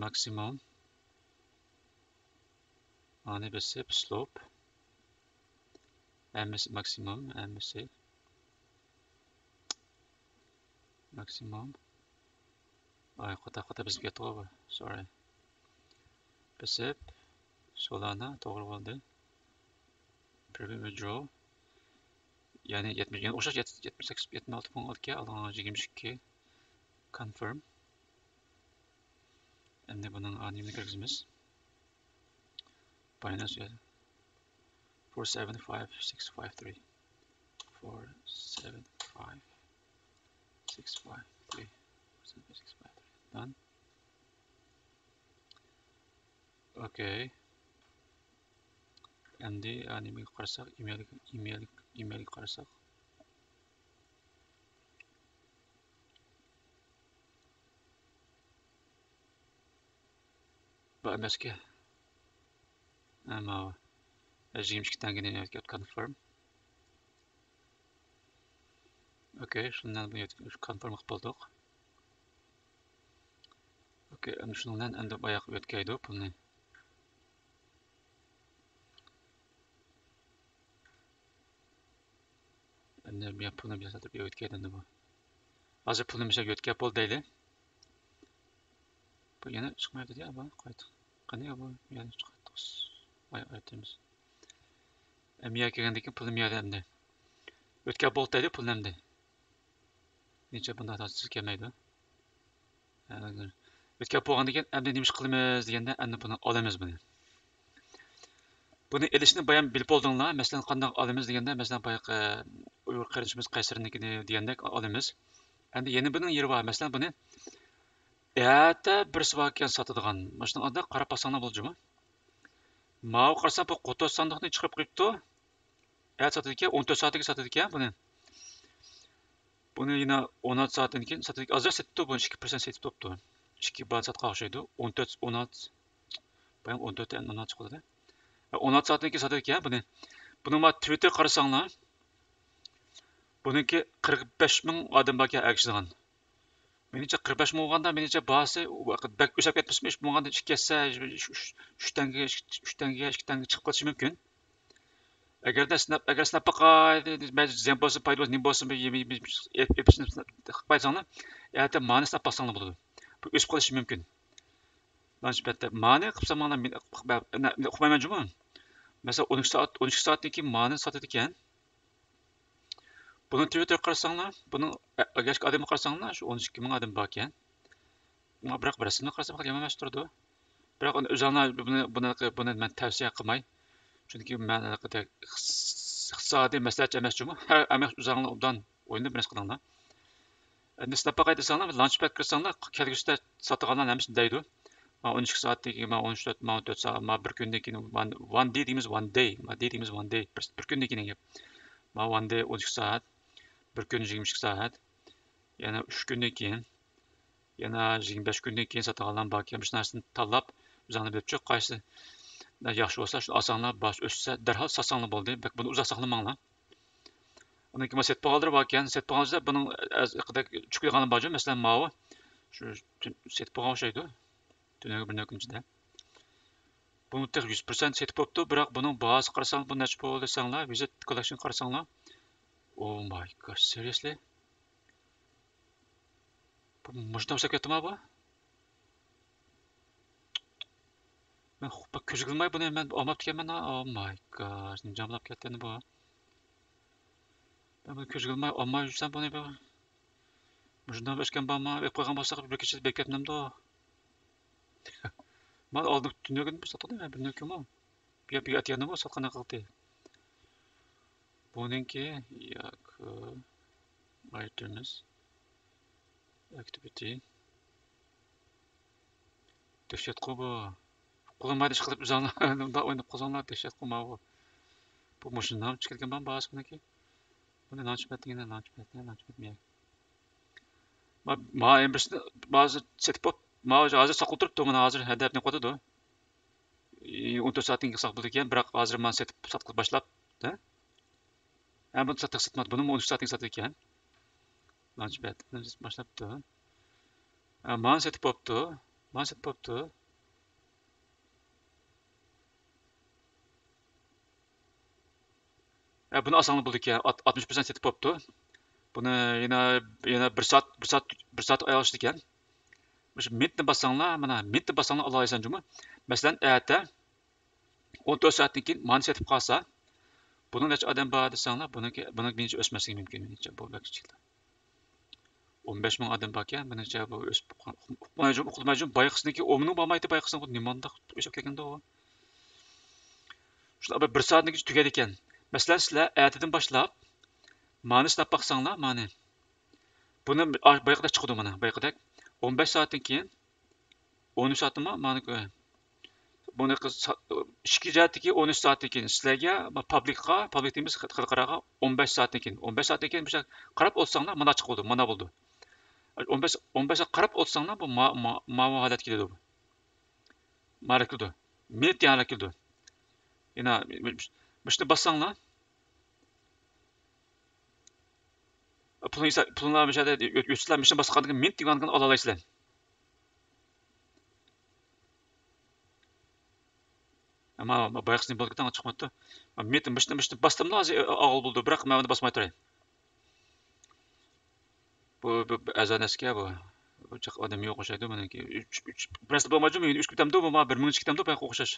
Maximum. Ani besib slope. Hammasi maximum, hammasi. Maximum. Ay, qota bizga to'g'ri. Sorry. Besib Solana to'g'ri bo'ldi. Preview withdraw. Yani 70, yani o'sha 78, 76.6 ga alanga 22. Confirm. Endi buning anonimini kirgizamiz. Binance 475653. 475653. 475653. Done. Okay. Endi anonimga qarasak, email qarasak. Bu emasga. Ama 22 tangani yo'tkab confirm. Okay, shundan bu confirm qilib bo'ldik. Okay, endi shundan endi boyoq yo'tkaydi pulni. Endi bu pulni bilasatib yo'tkaydi endi bu. Hozir pulni misol yo'tkab bo'ldi deydi. Bu yana chiqmaydi ya bu qayt. Qani bu yana chiqadi. Voy aytamiz. Miya kelgandan keyin pulim yo'q endi. Yo'tkab bo'ldi deydi pulni endi. Necha bunday tasiz kelmaydi. Yo'tkab bo'lgandan keyin endi nima ish qilamiz deganda endi buni olamiz buni. Buni elishni bayan bilib oldinglar. Masalan, qanday olamiz deganda, masalan, boyaqi Uyg'ur qarindoshimiz Qaysarnikini degandek olamiz. Endi yana buning yeri bor. Masalan, buni erta birisi bor ekan sotadigan. Mana shunday odam qarab olsanglar bo'ljimi? Ma'u qarasam bu qo'tos sandiqni chiqarib qo'yibdi. Erta sotadi ekan, 14 soatga sotadi ekan buni. Buni yana 16 soatdan keyin sotadi. Azar setdi buni 2% setib topdi. 2 baht sotqa o'xshaydi. 14 16 bayan 14 dan 16 chiqadi. 16 soatdan keyin sotadi ekan buni. Buni ma Twitter qarasanglar, buniki 45 ming odam bor ekan agishdigan. Menimcha 45 ming bo'lganda menimcha bahsi bak o'sab ketmasmi? Ish bo'lganda 2 ketsa 3 tanga 2 tanga chiqib qolishi mumkin. Agar snap qo'ydi, ziyon bo'lsa, foyda bo'lsa, nima bo'lsa, qo'ysanglar, erta mani snap qilsanglar bo'ladi. Bu o'sib qolishi mumkin. Launchpadda mani qilsanglar men uqmayman juma. Mesela 12 saatdan keyin mani sotadi ekan. Buni Twitter qarasanglar, buni agashki odamni qarasanglar, shu 12 ming odam bor ekan. Biroq bir rasmni qarasam ham emas turdi. Biroq o'zinglar buni men tavsiya qilmay. Chunki men iqtisodiy maslahatchi emas juma. Har o'zinglar undan o'yinni bir narsa qilinglar. Endi snapga qaytasanglar, launchpad kirsanglar, kelgusida sotganlar hamma deydi. 12 saatdan keyin, 13 14 soat, bir kundan keyin one day deymiz, one day. Bir kundan keyin gap. One day 12 saat, bir kun 22 saat. Yana 3 kundan keyin, yana 25 kundan keyin sotganlar bor ekan. Bir narsani tanlab, o'zinglar bilib chiq, qaysi yaxshi bo'lsa, shuni olsanglar, bosh o'ssa, darhol sotsanglar bo'ldi. Buni uzoq saqlamanglar. Undan keyin set pog'aldir bor ekan, set pog'aldirsa buning haqida tushunadigan bor. Masalan, Shu setib bo'lgan o'xshaydi. Dunyoga bir kunchida. Buni tek 100% setib bo'libdi, biroq buning bahasi qarasang, bu necha pul desanglar, visit collection qarasanglar. Oh my gosh, seriously? Bu muşta olsa ketdimi bu? Men ko'z qilmay buni men olmab ekanman. Oh my gosh, nimjamlab ketdi bu. Ben bunu ko'z qilmay olmay yursam buni bu. Muşundan o'chgan bormi? Qo'ygan bo'lsak bir kecha bekatmamda. Men oldin dunyoga bir sotdim, bir nöküm o. Bir atyanım o satqana qildi. Buningki yo'q. Items. Activity. Dehşet bu. Qo'lmaydi ish qilib uzanlar, unda o'ynab qozonlar dehşet qilma bu. Bu mashinadan chiqargan ben bahas buniki. Buni launchpad. Ma emrisini ba'zi setib ma hozir saqlab turibdi, mana hozir hadabni qo'ydi. 14 soatdan keyin saqlab ekan, biroq hozir men setib saqlab boshlab, da. Ham buni satmadi, buni 13 soatdan sotdi ekan. Launchpad boshlabdi. Men setib bo'pti. Buni osonlik bo'ldi ekan, 60% setib bo'pti. Buni yana 1 soat ayolishdi ekan. O'sha mintni bassanglar, mana mintni bassanglar olaysan jumi. Masalan, erta 14 soatdan keyin mani setib qolsa, buni necha odam bor desanglar, buniki menimcha o'smasligi mumkin menimcha bu kichiklar. 15 ming odam bor ekan, menimcha bu o'sib uqmayjum bayqisniki 10 ming bo'lmaydi, bayqisni bu nimanda o'sib kelganda u. Shular 1 soatdan keyin tugadi ekan. Masalan, sizlar ertadan boshlab mani sinab baqsanglar, mani. Buni bayqida chiqdi mana, bayqida 15 soatdan keyin 13 soatmi mani buni 2 jihatdagi 13 soatdan keyin sizlarga public deymiz xalqaroga 15 soatdan keyin 15 soatdan keyin o'sha qarab o'tsanglar mana chiqdi, mana bo'ldi. 15 soat qarab o'tsanglar bu ma holat keladi bu. Mara keldi. Minut yana keldi. Yana shuni bassanglar pullar o'shada o'tishlar mishni bosqandan minut deganini ola olasizlar. Ama bayaqsini bo'lgan chiqmadi. Minut mishni bosdimda hozir og'il bo'ldi, biroq men uni bosmay turay. Bu azanaskiya bu. Uçak adam yo'q o'xshaydi meniki. 3 biroz bo'lmajim, 3 kutamda bu 1000 kutamda bayqa o'xshash.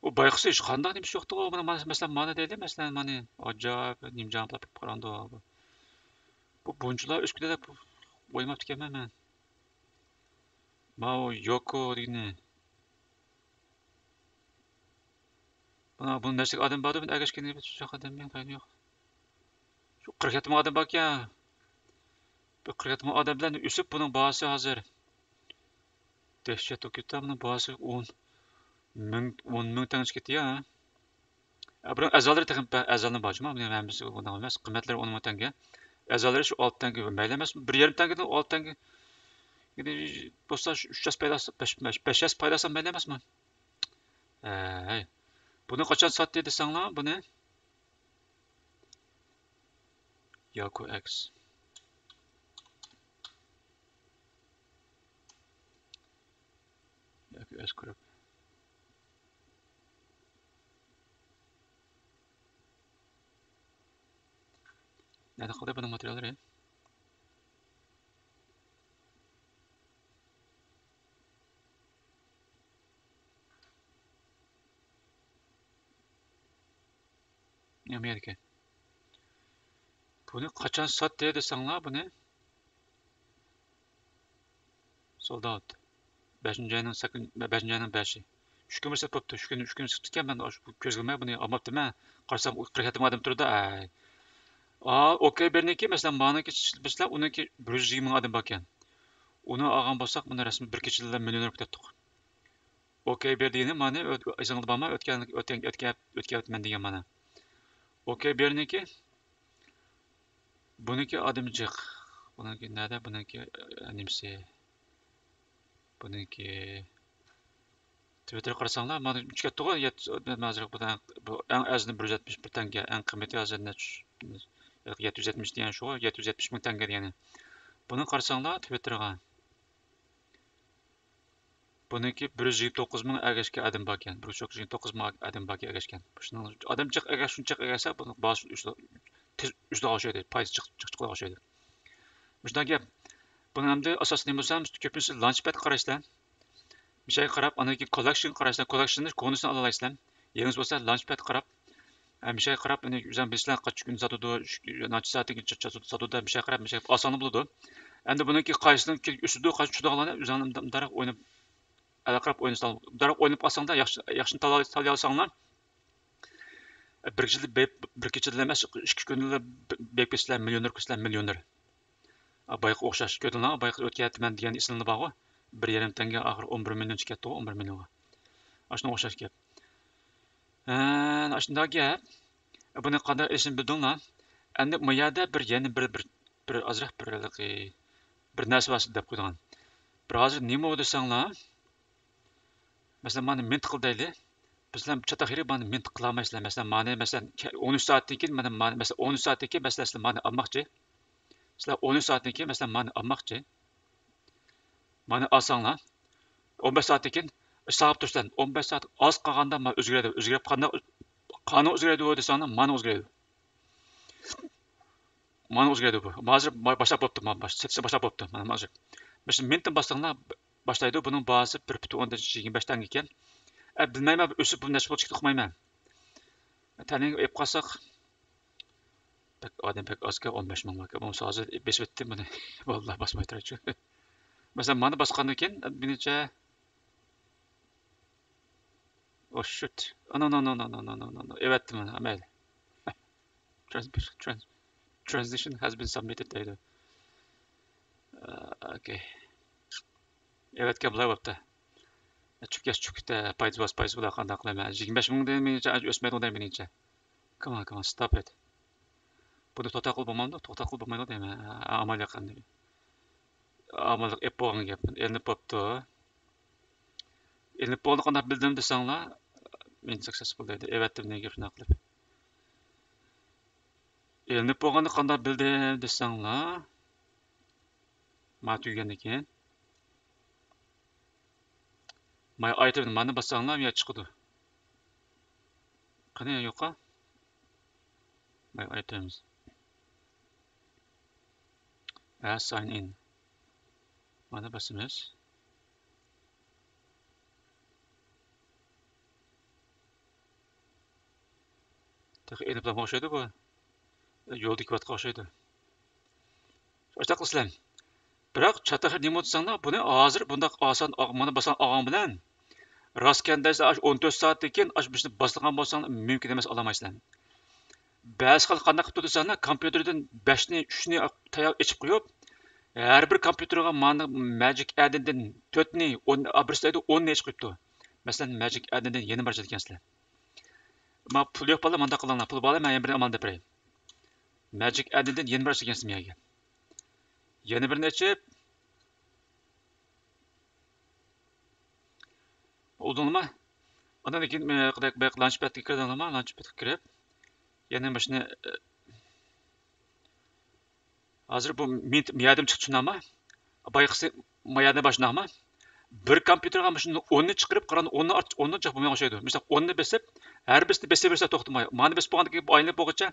U bayqisi hech qanday nima yo'qdi. Mana masalan mana deydi, masalan mana ajoyib nimjon topib qarandi. Bu bunchilar 3 kutada o'ylabdi ekanman men. Mao Yoko degani. Buni narsa odam bordi, men agashgani yo'q odam yo'q. Shu 47 ming odam bor ekan. Bu 47 ming odam bilan o'sib buning bahasi hozir dehshat o'kitdan bahasi 10 ming tanga ketdi ya. Buning azalari texnik azalni bormi? Buni hammasi bundan emas. Qiymatlari 10 ming tanga. Azalari shu 6 tanga mayli emas. 1,5 tangadan 6 tanga. Endi bo'lsa 3 yaz paydasi 5 yaz paydasi mayli emasmi? Hey. Buni qachon sotdi desanglar, buni Yoko X. Yoko X Group. Nerede kaldı bunun materyalleri? Amerika. Buni qachon sotdi desanglar, buni sold out. 5-ci ayının 5-ci ayının 5-i. 3 gün sat bo'pti. 3 gün tutgan men ko'z qilmay buni olmabdiman. Qarasam 47 odam turdi. Ay. Okey berniki masalan maniki bizlar uniki 120 ming odam bor ekan. Uni olgan bo'lsak, buni rasmiy bir kechada millioner ketdik. Okey berdini mana esingizda bormi? O'tgan degan mana. Okey berniki buniki odamjiq. Buniki nada? Buniki nimasi? Buniki Twitter qarasanglar, mana ketdi-ku, bu eng azini 171 tanga, eng qiymati hozir 770 degan shu, 770 ming tanga degani. Buni qarasanglar Twitterga Buniki 129 ming agashga adam bor ekan. 129 ming adam bor agashgan. Shuning odam chiq agar shuncha agashsa, buni bosh tez ushda oshaydi, payz chiqib oshaydi. Shunday gap. Bunun hamda asosini bo'lsam, ko'pincha launchpad qarashlar. Bir şey qarab, anaki collection qarashlar, collection'ni konusini olaysizlar. Yangiz bo'lsa launchpad qarab, bir şey qarab, uni o'zim bilsizlar qancha kun sotadi, necha soatga sotadi, bir şey qarab, bir şey oson bo'ladi. Endi buniki qaysini üstüdü, qaysi tushdiganlarni o'zim daraq o'ynab, qarab o'ynasam, daraq o'ynab olsanglar, yaxshi tanlay olsanglar, bir kechada emas, 2 kunda bekbesizlar millioner. Bayqa o'xshash ko'dinglar, bayqa o'tayapman degan ismini borku. 1,5 tanga axir 11 million chiqadi, 11 millionga. Ashuna o'xshash gap. Ashunda gap. Buni qanday ishni bildinglar? Endi bu yerda yana bir azroq bir narsa bor deb qo'ygan. Bir hozir nima desanglar? Masalan, meni mint qil deyli. Bizlar chataxiri meni mint qila olmaysizlar. Masalan, 13 soatdan keyin masalan 13 soatdan keyin sizlar meni olmoqchi. Sizlar 13 soatdan keyin masalan meni olmoqchi. Meni olsanglar 15 soatdan keyin hisob tushdan 15 soat oz qolganda men o'zgarib qanday o'zgaradi desanglar, meni o'zgaradi. Meni o'zgaradi bu. Hozir boshlab bo'pti, boshlab bo'pti. Mana hozir. Mesela mintdan bossanglar boshlaydi. Buning bahasi 1.25 tanga ekan. Bilmayman, o'sib bu narsa bo'lib chiqdi uqmayman. Taning ep qolsaq odam pek ozga 15 ming marka. Bu hozir 5 bitdi buni. Vallahi bosmay turadi. Mesela meni bosgandan keyin bir necha oh shit. No. Evet mana amal. Transition has been submitted deydi. Okay. Evet kabul yaptı. Çıktı. Payız bular qanday qilaman? 25 mingdan meningcha o'smaydi unday meningcha. Come on, stop it. Buni to'xta qilib bo'lmaydi deyman. Amal qanday? Amal ep bo'lgan gap. Endi bo'pti. Endi bo'ldi qanday bildim desanglar, men successful deydi. Evet deb nega shunday qilib. Endi bo'lganda qanday bildim desanglar, ma tugagandan keyin my item mana bassanglar ya chiqadi. Qani yo'qa? My items. Sign in. Mana basamiz. Taxi edib o'xshaydi bu. Yo'lda ketib o'xshaydi. O'sha qilsam. Biroq chataxir nima desanglar, buni hozir bundaq oson mana basan olgan bilan Raskandaysa 14 soatdan keyin buni bosgan bo'lsanglar mumkin emas olamaysizlar. Ba'zi xil qanday qilib desanglar, kompyuterdan 5 ni 3 ni tayyor ichib qo'yib, har bir kompyuterga mana Magic Addon'dan 4 ni 10 ni ichib qo'yibdi. Masalan, Magic Addon'dan yeni bir ekansizlar. Ma pul yo'q bola menda qilinglar. Pul bola men bir amal deb beray. Magic Addon'dan yeni bir ekansizlar menga. Yeni bir neçip oldunma. Ondan keyin qilay launchpadga kirdimmi? Launchpadga kirib, yana mashina hozir bu miyadim chiqdimi? Bayqisi mayada başnama. Bir kompyuterga shuni 10 ni chiqarib, qaran 10 ni chiqib bo'lmay o'xshaydi. Masalan, 10 ni besib, har birisini besib to'xtamay. Mana besib bo'lgandan keyin aylanib bo'lguncha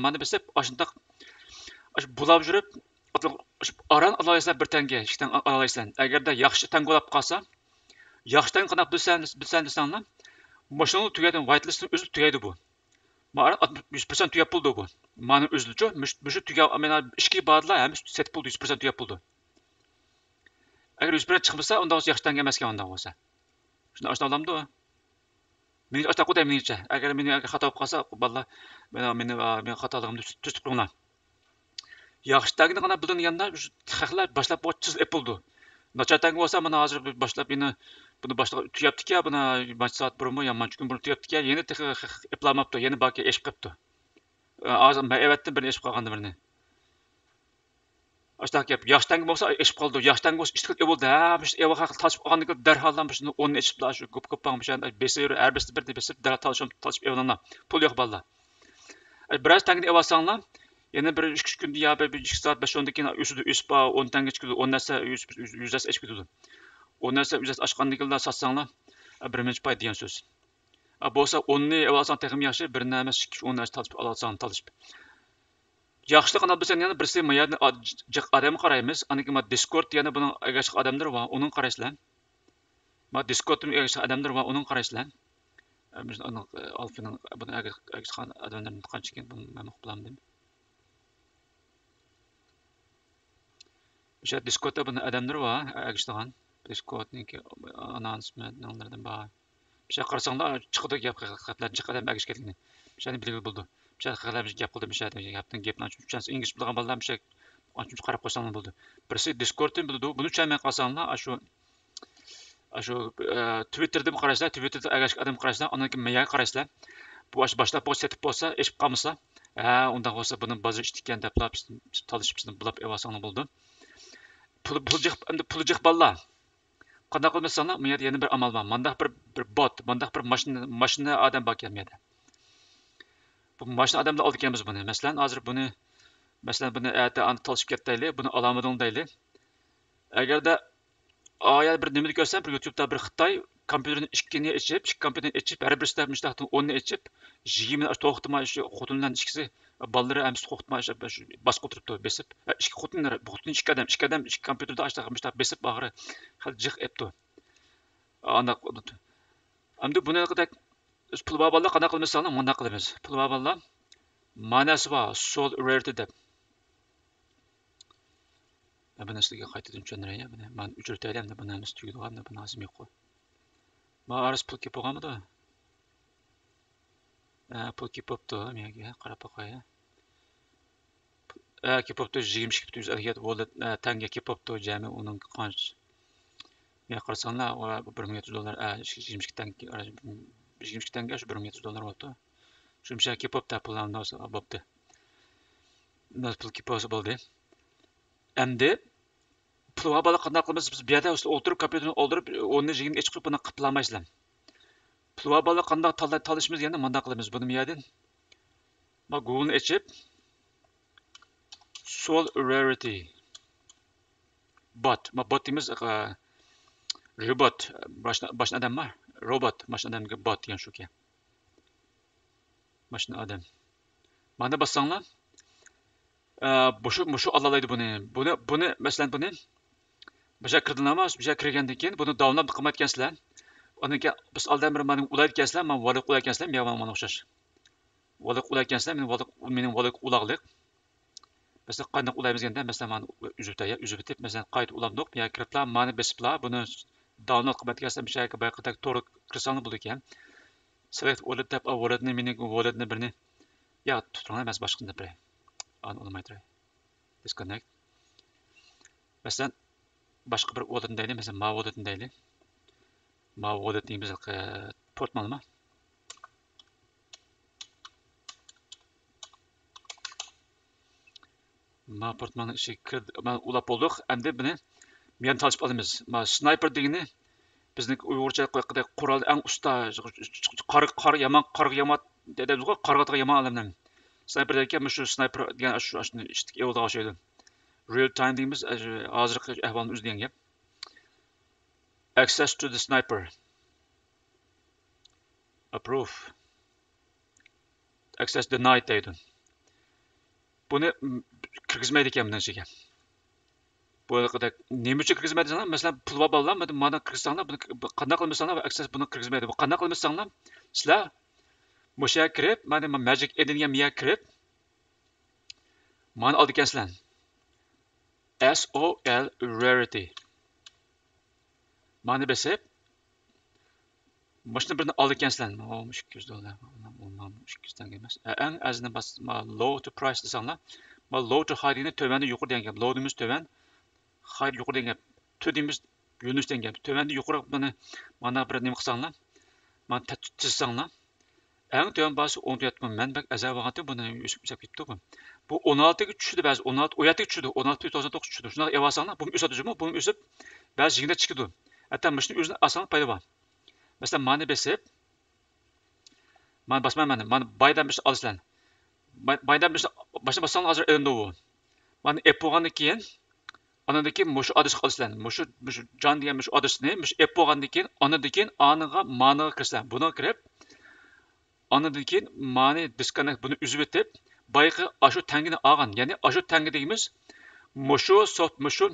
mana besib, ashundaq bulab yurib, aran alaysizlar bir tanga, ikkidan alaysizlar. Agarda yaxshi tangolab qolsa, yaxshidan qanday bilsan desanglar, mashina tugadan whitelistni o'zi tugaydi bu. Mana 100% tugab bo'ldi bu. Mana o'zlicha, mushu tugab, mena ishki borlar, ham set bo'ldi, 100% tugab bo'ldi. Agar 100% chiqmasa, unda yaxshi tanga emas ekan unda bo'lsa. Shuni ashta olamdi. Men ashta qo'ydim meningcha. Agar meni xato bo'lib qolsa, vallah men xatoligimni tuzib qo'yinglar. Yaxshi tagini qana bilinganda xalqlar boshlab chiz epildi. Nachatang bo'lsa, mana hozir boshlab buni boshlab tuyapti-ku, buni mancha soat burunmi, yo mancha kun burun tuyapti-ku, yana eplamabdi, yana balki eshib qolibdi. Hozir men evatdan birini eshib qolgandi birini. Ashta gap, yaxshi tang bo'lsa eshib qoldi. Yaxshi tang bo'lsa ishtiqib bo'ldi. Eva haqida talishib qolganda darholdan shuni 10 eshiblar, shu ko'p pangmishan, besir, har birisi birni besib, darhol talishib evlanlar. Pul yo'q ballar. Biroz tangni evasanglar, yana bir 2 kun ya bir 2 soat 5-10 keyin üstü 10 tanga chiqdi, 10 narsa 100 narsa ichib ketdi. o narsa ücret aşqanlıkla satsanglar birinci pay degan so'z. Bo'lsa 10ni olsang texim yaxshi, birini emas 10 narsa talışıp alasan talışıp. Yaxşı qanday bilsən, yəni birisi mayadın adam qaraymiz. Aniki ma Discord yəni bunun əgəşq adamlar var, onun qarayışlar. Ma Discord'un əgəşq adamlar var, onun qarayışlar. Biz onun Alfinin bunu əgəşq adamların qancha ekan, bunu mən oxulamdım. O'sha Discordda buni adamlar var, əgəşqan. Discord'niki announcement-lardan var. Bir şey qarasanglar chiqdi gap haqiqatlar, chiq adam əgəşqligini. Bir şeyni bilib bo'ldi. Bir şey haqiqatlar bir gap qildi, bir şey gapdan gapdan uchansa ingliz bilgan bolalar bir şey ancha qarab qo'ysanlar bo'ldi. Birisi Discord'dan bildi, buni tushunmay qolsanglar, shu Twitter'da qarashlar, Twitter'da əgəşq adam qarashlar, onunki meya qarashlar. Bu başlab boş setib bo'lsa, eshib qolmasa, unda bo'lsa buni bozor ishtikan deb talishib bulab evasanglar bo'ldi. Pul jiq bolalar. Qanday qilmasanglar, bu yerda yana bir amal bor. Mandaq bir bot, mandaq bir mashina odam bor kelmaydi. Bu mashina odamlar oldi ekanmiz buni. Masalan, hozir buni talishib ketdayli, buni alomading deyli. Agarda ayol bir nimani ko'rsam, bir YouTube'da bir Xitoy kompyuterini ikkini ochib, har bir step mishtaqdan 10 ni ochib, 20 to'xtama shu xotinlarning ikkisi balları hem to'xtama bas o'tiribdi, besib. Ikki xotinlar, bu xotin ikki adam ikki kompyuterda açtaq besib bag'ri hal jiq epdi. Anda Endi buni qadar pul babalar qanday qilmasanglar, munda qilamiz. Pul babalar ma'nosi bor, soul rarity deb. Buni sizga qaytadan tushuntiray, buni men uchirtayman deb buni tug'ilgan deb nazim yo'q. Ma aras pul kelib qolganmidi? Pul kelib qopti, menga qarab boqay. Kelib qopti 22 wallet tanga kelib qopti, jami uning qancha. Men qarasanglar, $1,700 22 tanga 22 tanga shu $1,700 bo'ldi. Shuncha kelib qopti pullarni bo'ldi. Nima pul kelib bo'ldi? Endi pul babalar qanday qilamiz? Biz bu yerda o'tirib kompyuterni oldirib, o'rni jigini ichib buni qiplamaysizlar. Pul babalar qanday talishimiz endi manda qilamiz buni bu yerdan. Ma Google'ni ochib Soul Rarity bot. Ma bot deymiz robot. Boshqa adam mi? Robot. Boshqa adamga bot degan shuki. Boshqa adam. Mana bassanglar bu alalaydı buni masalan buni başa kirdinamaz, başa kirgandan keyin buni download qilmayotgansizlar. Onga biz aldan bir mening ulayotgansizlar, men valiq ulayotgansizlar, men mana o'xshash. Valiq ulayotgansizlar, mening valiq ulaqliq. Mesela qanday ulaymiz deganda, masalan men üzüb bitib, masalan qayta ulamdiq, ya kiriblar, meni besiblar, buni download qilmayotgansizlar, bir şeyga bayqadak to'g'ri kirsanglar bo'ldi ekan. Select wallet deb walletni mening walletni birini ya tutranlar emas boshqa bir olmaydi. Disconnect. Mesela başqa bir walletni deyli, mesela ma walletni deyli. Ma wallet deymiz portmalma. Ma portmalni işi kirdi, men ulab bo'ldik. Endi buni men talishib olamiz. Ma sniper degani bizning uyg'urcha qo'yqida qurol eng usta qor yaman deydi, qarg'atga yaman olamdan. Sniper degan shu sniper degan shuni ishtik evda o'xshaydi. Real time deymiz, hozirgi ahvolni o'zlagan gap. Access to the sniper. Approve. Access denied deydi. Buni kirgizmaydi ekan bundan şeyga. Bu qadar nima uchun kirgizmaydi? Masalan, pul babalar mana kirgizsanglar, buni qanday qilmasanglar access buni kirgizmaydi. Bu qanday qilmasanglar, sizlar Mo'sha kirib, mana Magic Eden'ga miya kirib, mana oldi ekansizlar. SOL Rarity. Mana besib, mashina birini oldi ekansizlar. $200. Ondan 200 tanga emas. Eng azini bas low to price desanglar, ma low to high degani tövanda yuqori degan gap. Low deymiz tövan, high yuqori degan gap. To deymiz yo'nalish degan gap. Tövanda yuqori mana bir nima qilsanglar, mana tizsanglar. Eng tövan bası 14 min. Men bak azab olganda buni usab ketdi bu. Bu 16 ga tushdi, ba'zi 16, 17 ga tushdi, 16 2009 tushdi. Shuna evasanglar, bu o'satijimi, bu o'sib ba'zi yig'inda chiqdi. Hatta mashina o'zini asan paydo bor. Masalan, mani besib, man basmayman, man baydan bir olislar. Baydan bir mashina bassanglar hozir elimda bu. Man ep bo'lgandan keyin Anadaki mushu adres qilsizlar. Mushu jon degan mushu adresni mushu app bo'lgandan keyin anadan keyin aniga ma'niga kirsizlar. Buni kirib anadan keyin ma'ni disconnect buni uzib o'tib bayqi ashu tangini olgan. Ya'ni ashu tangi deymiz mushu soft mushu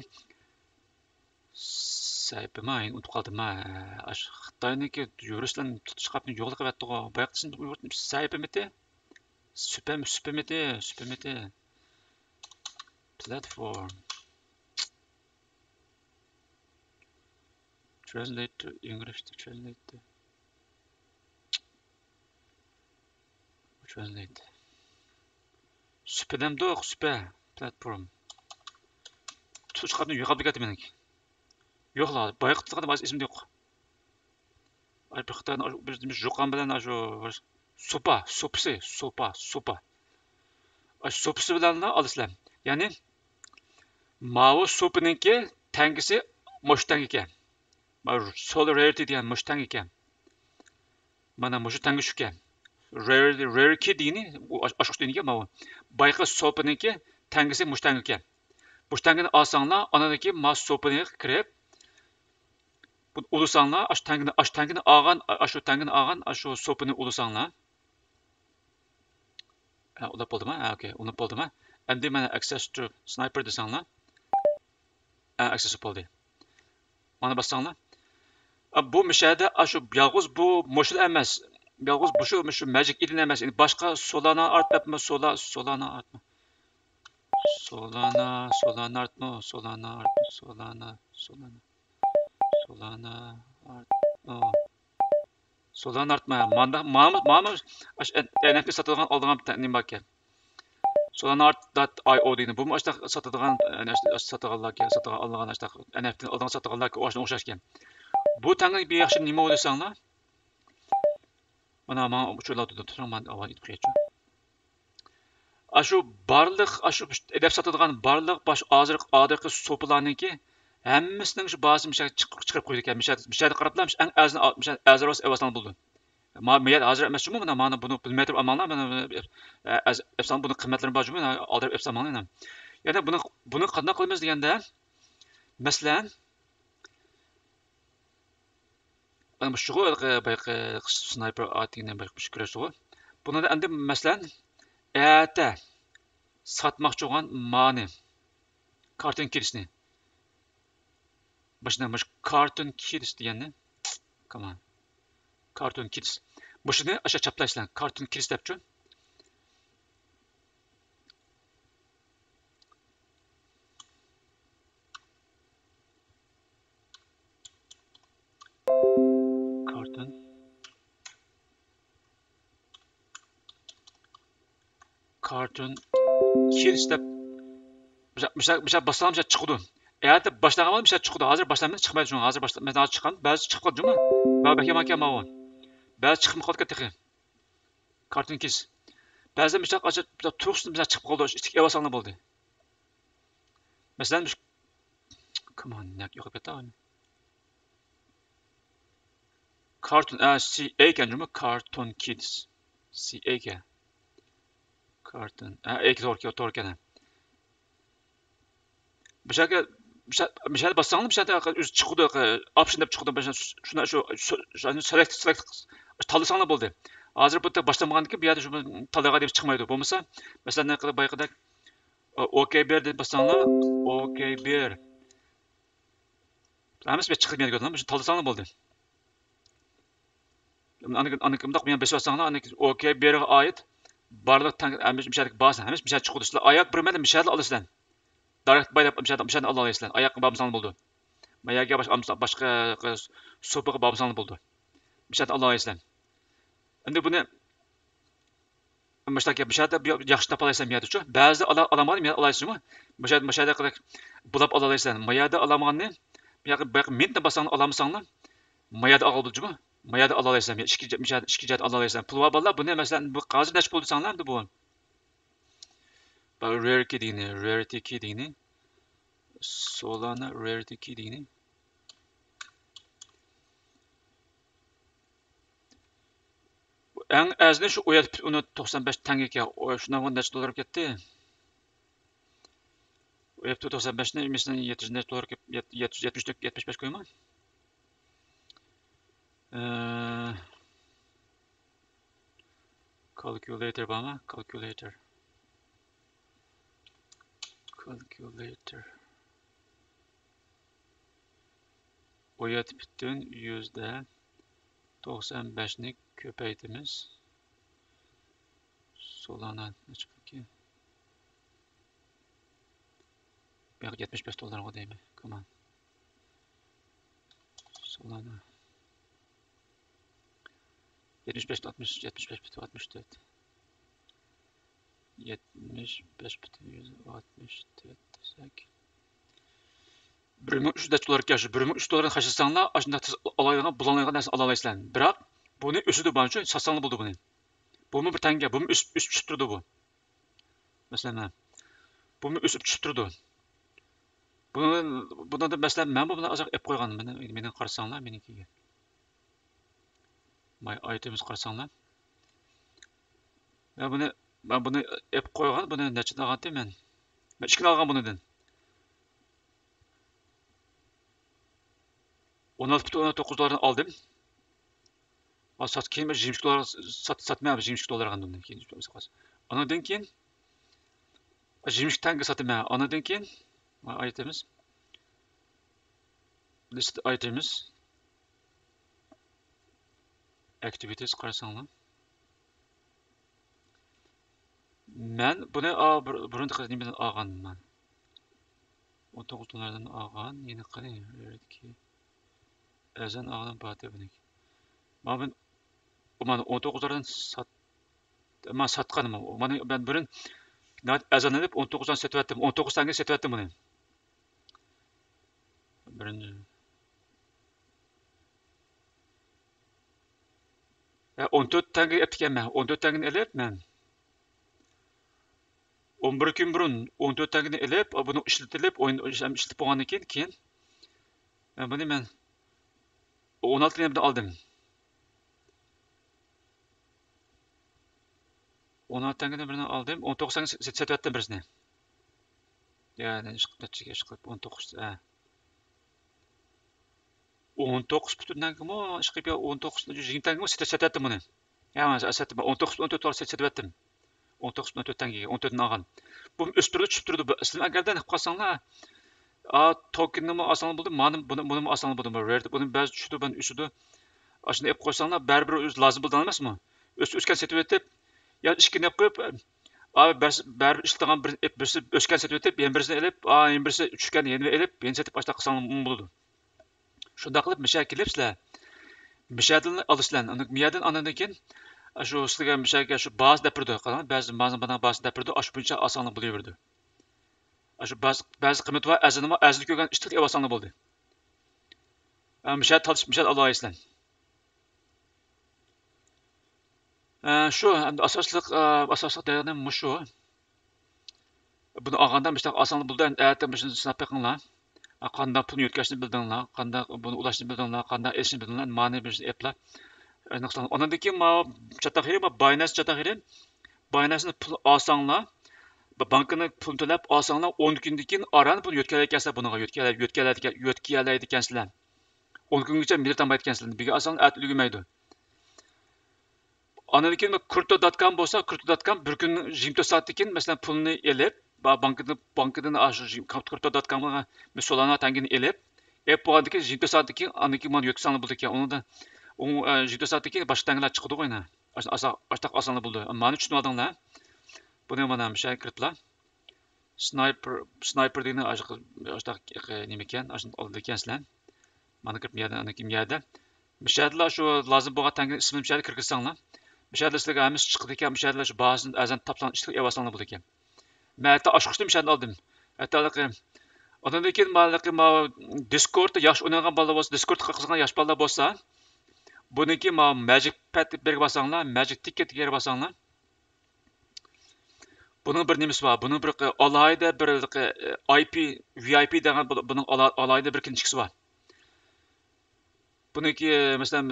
saypimay unutib qoldim. Ash Xitoyniki yuristlarni tutish qapni yo'qlab qo'yapti-ku. Bayaqsin saypimiti Supermeti platform translate to English to translate Super'dem do'q super platform tutish qapni yo'qolib ketdi meniki. Yo'qlar, bayaq tutqanda boshqa ismim yo'q. Ay bir Xitoyni biz jo'qan bilan shu sopa. Ash sopisi bilan olasizlar. Ya'ni Mao so'piniki tangisi mushtang ekan. Solar rarity degan mushtang ekan. Mana mushu tangi shu ekan. Rarity deyni, u oshqosh deyniga Mao. Bayqa so'piniki tangisi mushtang ekan. Mushtangini olsanglar, anadagi ma so'pini kirib, bu ulusanglar, ash tangini olgan, shu so'pini ulusanglar. Ulab bo'ldimi? Okay, unib bo'ldimi? Endi mana access to sniper desanglar. Access bo'ldi. Mana bassanglar. Bu mishada shu yolg'iz bu mushul emas. Yolg'iz bu shu magic idin emas. Boshqa Solana art appmi, Solana artmi? Solana artma. Mana NFT satılgan aldığım nima ekan. Solanart.io deydi. Bu aşta satılgan alıngan aşta NFT alıngan satılganlar ki oşuna o'xshash ekan. Bu tanga bir yaxshi nima o'ylasanglar? Mana men uchularda turib men avval aytib qo'yachi. Ashu barliq ashu edep satılgan barliq baş hozirgi so'pilarniki hammasining shu bazı chiqib qo'ydi ekan. Mishada qarablar, eng azros evasdan bo'ldi. Miyat hazır emasmi mana buni bilmayib amanglar mana efsan buni qiymatlarini bormi oldirib efsan amanglar. Yana buni qanday qilamiz deganda masalan mana shu bayqi sniper atini bir kurashu. Buni endi masalan ata satmoqchi bo'lgan mani karton kirisni. Başına karton kiris deganni. Come on. Cartoon Kids. Boşuna aşağı çaplayışlan. Cartoon Kids depçu. Cartoon Kids dep. Mesela basalım çıkıdı. Eğer de başlamadım bir şey çıkıdı. Hazır başlamadım çıkmadı şu an. Hazır başlamadım çıkan. Bazı çıkıp kaldı mı? Ben bakayım ama bazı çıkıp kaldı ki. Cartoon Kids. Bazı mesela açıp turşun mesela çıkıp kaldı. İşte eva sanlı oldu. Mesela come on, ne yok bir tane. Cartoon C-A kan cuma Cartoon Kids. C-A kan. Cartoon. Doğru kan. Bir şey bassanglar bir şey öz çıkıdı. Option dep çıkıdı. Şuna şu select tanlasanglar bo'ldi. Hozir bu başlamagandan keyin bu yerda shu tanlaga deb chiqmaydi. Bo'lmasa, masalan, ne qilib bayqida OK ber deb bassanglar, OK ber. Hammasi bir chiqib bergan, shu tanlasanglar bo'ldi. Ani kimda men besib bassanglar, ani OK berga oid barliq bir şeylik bas, hammasi bir şey chiqdi. Sizlar oyoq bir menda bir şeylar olasizlar. Direkt baylab bir şeyni ala olasizlar. Oyoqqa babsanlar bo'ldi. Mayaga boshqa so'piga babsanlar bo'ldi. Bir şeyni ala olasizlar. Endi buni Mesela bir şeyde yaxşı tapalaysan miyadi şu. Bazı alamadım ya alaysın mı? Mesela kadar bulap alalaysan. Mayada alamaganı bir mintle basan alamsanlar. Mayada alabilir mi? Mayada alalaysan. İşki cat alalaysan. Pulva balla bu ne mesela bu qazı neç buldu sanlar bu. Bu rarity key dini. Solana rarity key dini. En azından şu oyat onu 95 tenge ki şuna $10 ketdi. F95'ni mesela 700 dolar 75 koyma. Calculator bana. Calculator. O 70'ten %95'ni köpeytimiz. Solana ne çıktı ki? Ben 75 dolar o değil mi? Come on. Solana. 75 60 75 bit 64. 75 bit 164 desek. 1300 dolar kaşı. 1300 doların haşısanlar aşında alayına bulanlayana narsa ala alaysızlar. Biroq buni o'sidi bo'yicha satsanlar bo'ldi buni. Bumi bir tanga, bumi o'sib tushib turdi bu. Masalan, bumi o'sib tushib turdi. Bunda masalan men bu bilan ozaq ep qo'ygan meni qarasanglar menikiga. My items qarasanglar. Ben bunu ep qo'ygan, buni nechadan olgandim men? Men 2 olgan bunidan. 16,9 dolardan aldım. Keyin 22 dolar satmayapmiz 22 dolar olgandan keyin. Ondan keyin 22 tanga sataman. Ondan keyin items list items activities qarasanglar. Men buni burun nimadan olganman. 19 dolardan olgan. Yine qani ki azan olgan bati buni. Ben 19 dolardan satqanim. Ben burun azan edip 19'dan satıyaptım. 19 tanga satıyaptım buni. Birinci. 14 tanga eptikenmen. 14 tangani elep men. 11 kun burun 14 tangani elep, bunu işletilip, işletip olgandan keyin buni men 16 lemden aldım. 16 tangani birini aldım. 19 tanga satyaptım birisini. Yani nechiga chiqib 19 19 butundan kim o chiqib 19 20 tanga satyaptım buni. Yani satyaptım 19 14 dolar satyaptım. 19 14 tangaga 14 olgan. Bu o'stirdi, tushib turdi. Sizlar agardan qolsanglar, tokenni olsanglar bo'ldi, buni olsanglar bo'ldi. Buni ba'zi tushdi, buni usidi. Ashuni ep qo'ysanglar, baribir o'z lozim bo'ldi emasmi? O'sgan setib etib, ya ishkini ep qo'yib, baribir ishlagan bir ep birisi o'sgan setib etib, yana birisini elib, yana birisi tushgan yana elib, yana setib ashta qilsanglar bo'ladi. Shunda qilib misha kelib sizlar. Mishadan olishlar. Miyadan andan keyin şu sizlarga mishaga shu baz deb turdi. Ba'zi bana baz deb turdi. Ash buncha osonlik bo'laverdi. Shu ba'zi qiymat va azini ko'rgan ishtiq evasanlar bo'ldi. Misha talish misha aloyislar. Shu asosliq degani mushu. Buni olganda misha osonlik bo'ldi. Aytdim shuni sinab beqinglar. Qanday pulni yo'tkashni bildinglar, qanday buni ulashni bildinglar, qanday elishni bildinglar, ma'ni bir eplar. Ondan keyin chataqiri, Binance chataqiri. Binance'ni pul olsanglar, bankini pul to'lab olsanglar 10 kundan keyin aran pul yo'tkalayotgansizlar, bunaqa yo'tkalayotgansizlar. 10 kungacha milliard olmayotgansizlar. Biga olsanglar at ulgurmaydi. Ondan keyin crypto.com bo'lsa, crypto.com bir kun 24 soatdan keyin masalan pulni elib, bankadan shu crypto.comga Solana tangini elib bo'lgandan keyin 24 soatdan keyin ondan keyin mana yo'tkazsanglar bo'ldi ekan. Undan 24 soatdan keyin boshqa tangalar chiqadi qo'yna. Ashta osonlar bo'ldi. Mana tushunib oldinglar. Buni mana misha kiritlar. Sniper degani ashta nima ekan? Ashuni oldi ekansizlar. Mana kirib yerdan keyin yerda. Mishadlar shu lozim bo'lgan tanga ismini mishada kirgizsanglar. Mishadlar sizlarga hammasi chiqdi ekan. Mishadlar shu bazini azan taplan ishlik evasanglar bo'ldi ekan. Men hatta oshqishni mishada oldim. Hatta ondan keyin mana Discord yaxshi o'ynagan bolalar bo'lsa, Discord qilgan yosh bolalar bo'lsa, buniki Magic Pad berib basanglar, Magic Ticket berib basanglar. Buning bir nimasi bor. Buning bir alayda bir IP, VIP degan buning alayda bir kinchisi bor. Buniki masalan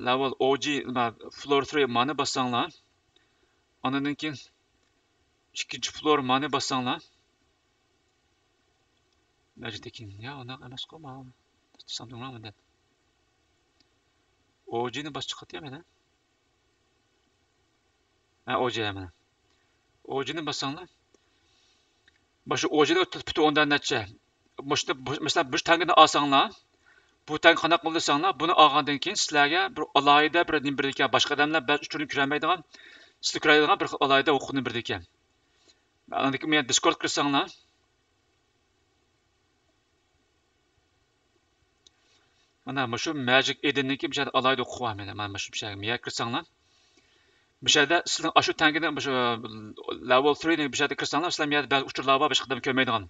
level OG floor 3 mana basanglar. Ondan keyin ikkinchi floor mana basanglar. Magic Tekin. Ya ona emas ko ma. Something wrong with that. OG'ni bas chiqyapti ya mana. Ha OG mana. OG'ni bassanglar. Başı OG'da putu ondan neçe. Mesela bir tangini alsanglar, bu tang qanaq qilsanglar, buni olgandan keyin sizlarga bir alohida bir nim bir ekan, boshqa odamlar ba'zi uchun ko'rmaydigan, sizlar ko'radigan bir alohida huquqni bir ekan. Aniki men Discord kirsanglar, mana shu Magic Eden'niki bir yerda alohida huquq var menda. Mana shu bir yerga men kirsanglar, bir yerda sizlar shu tangini shu level 3 ni bir yerda kirsanglar, sizlar men ba'zi uchurlar bor, boshqa odam ko'rmaydigan.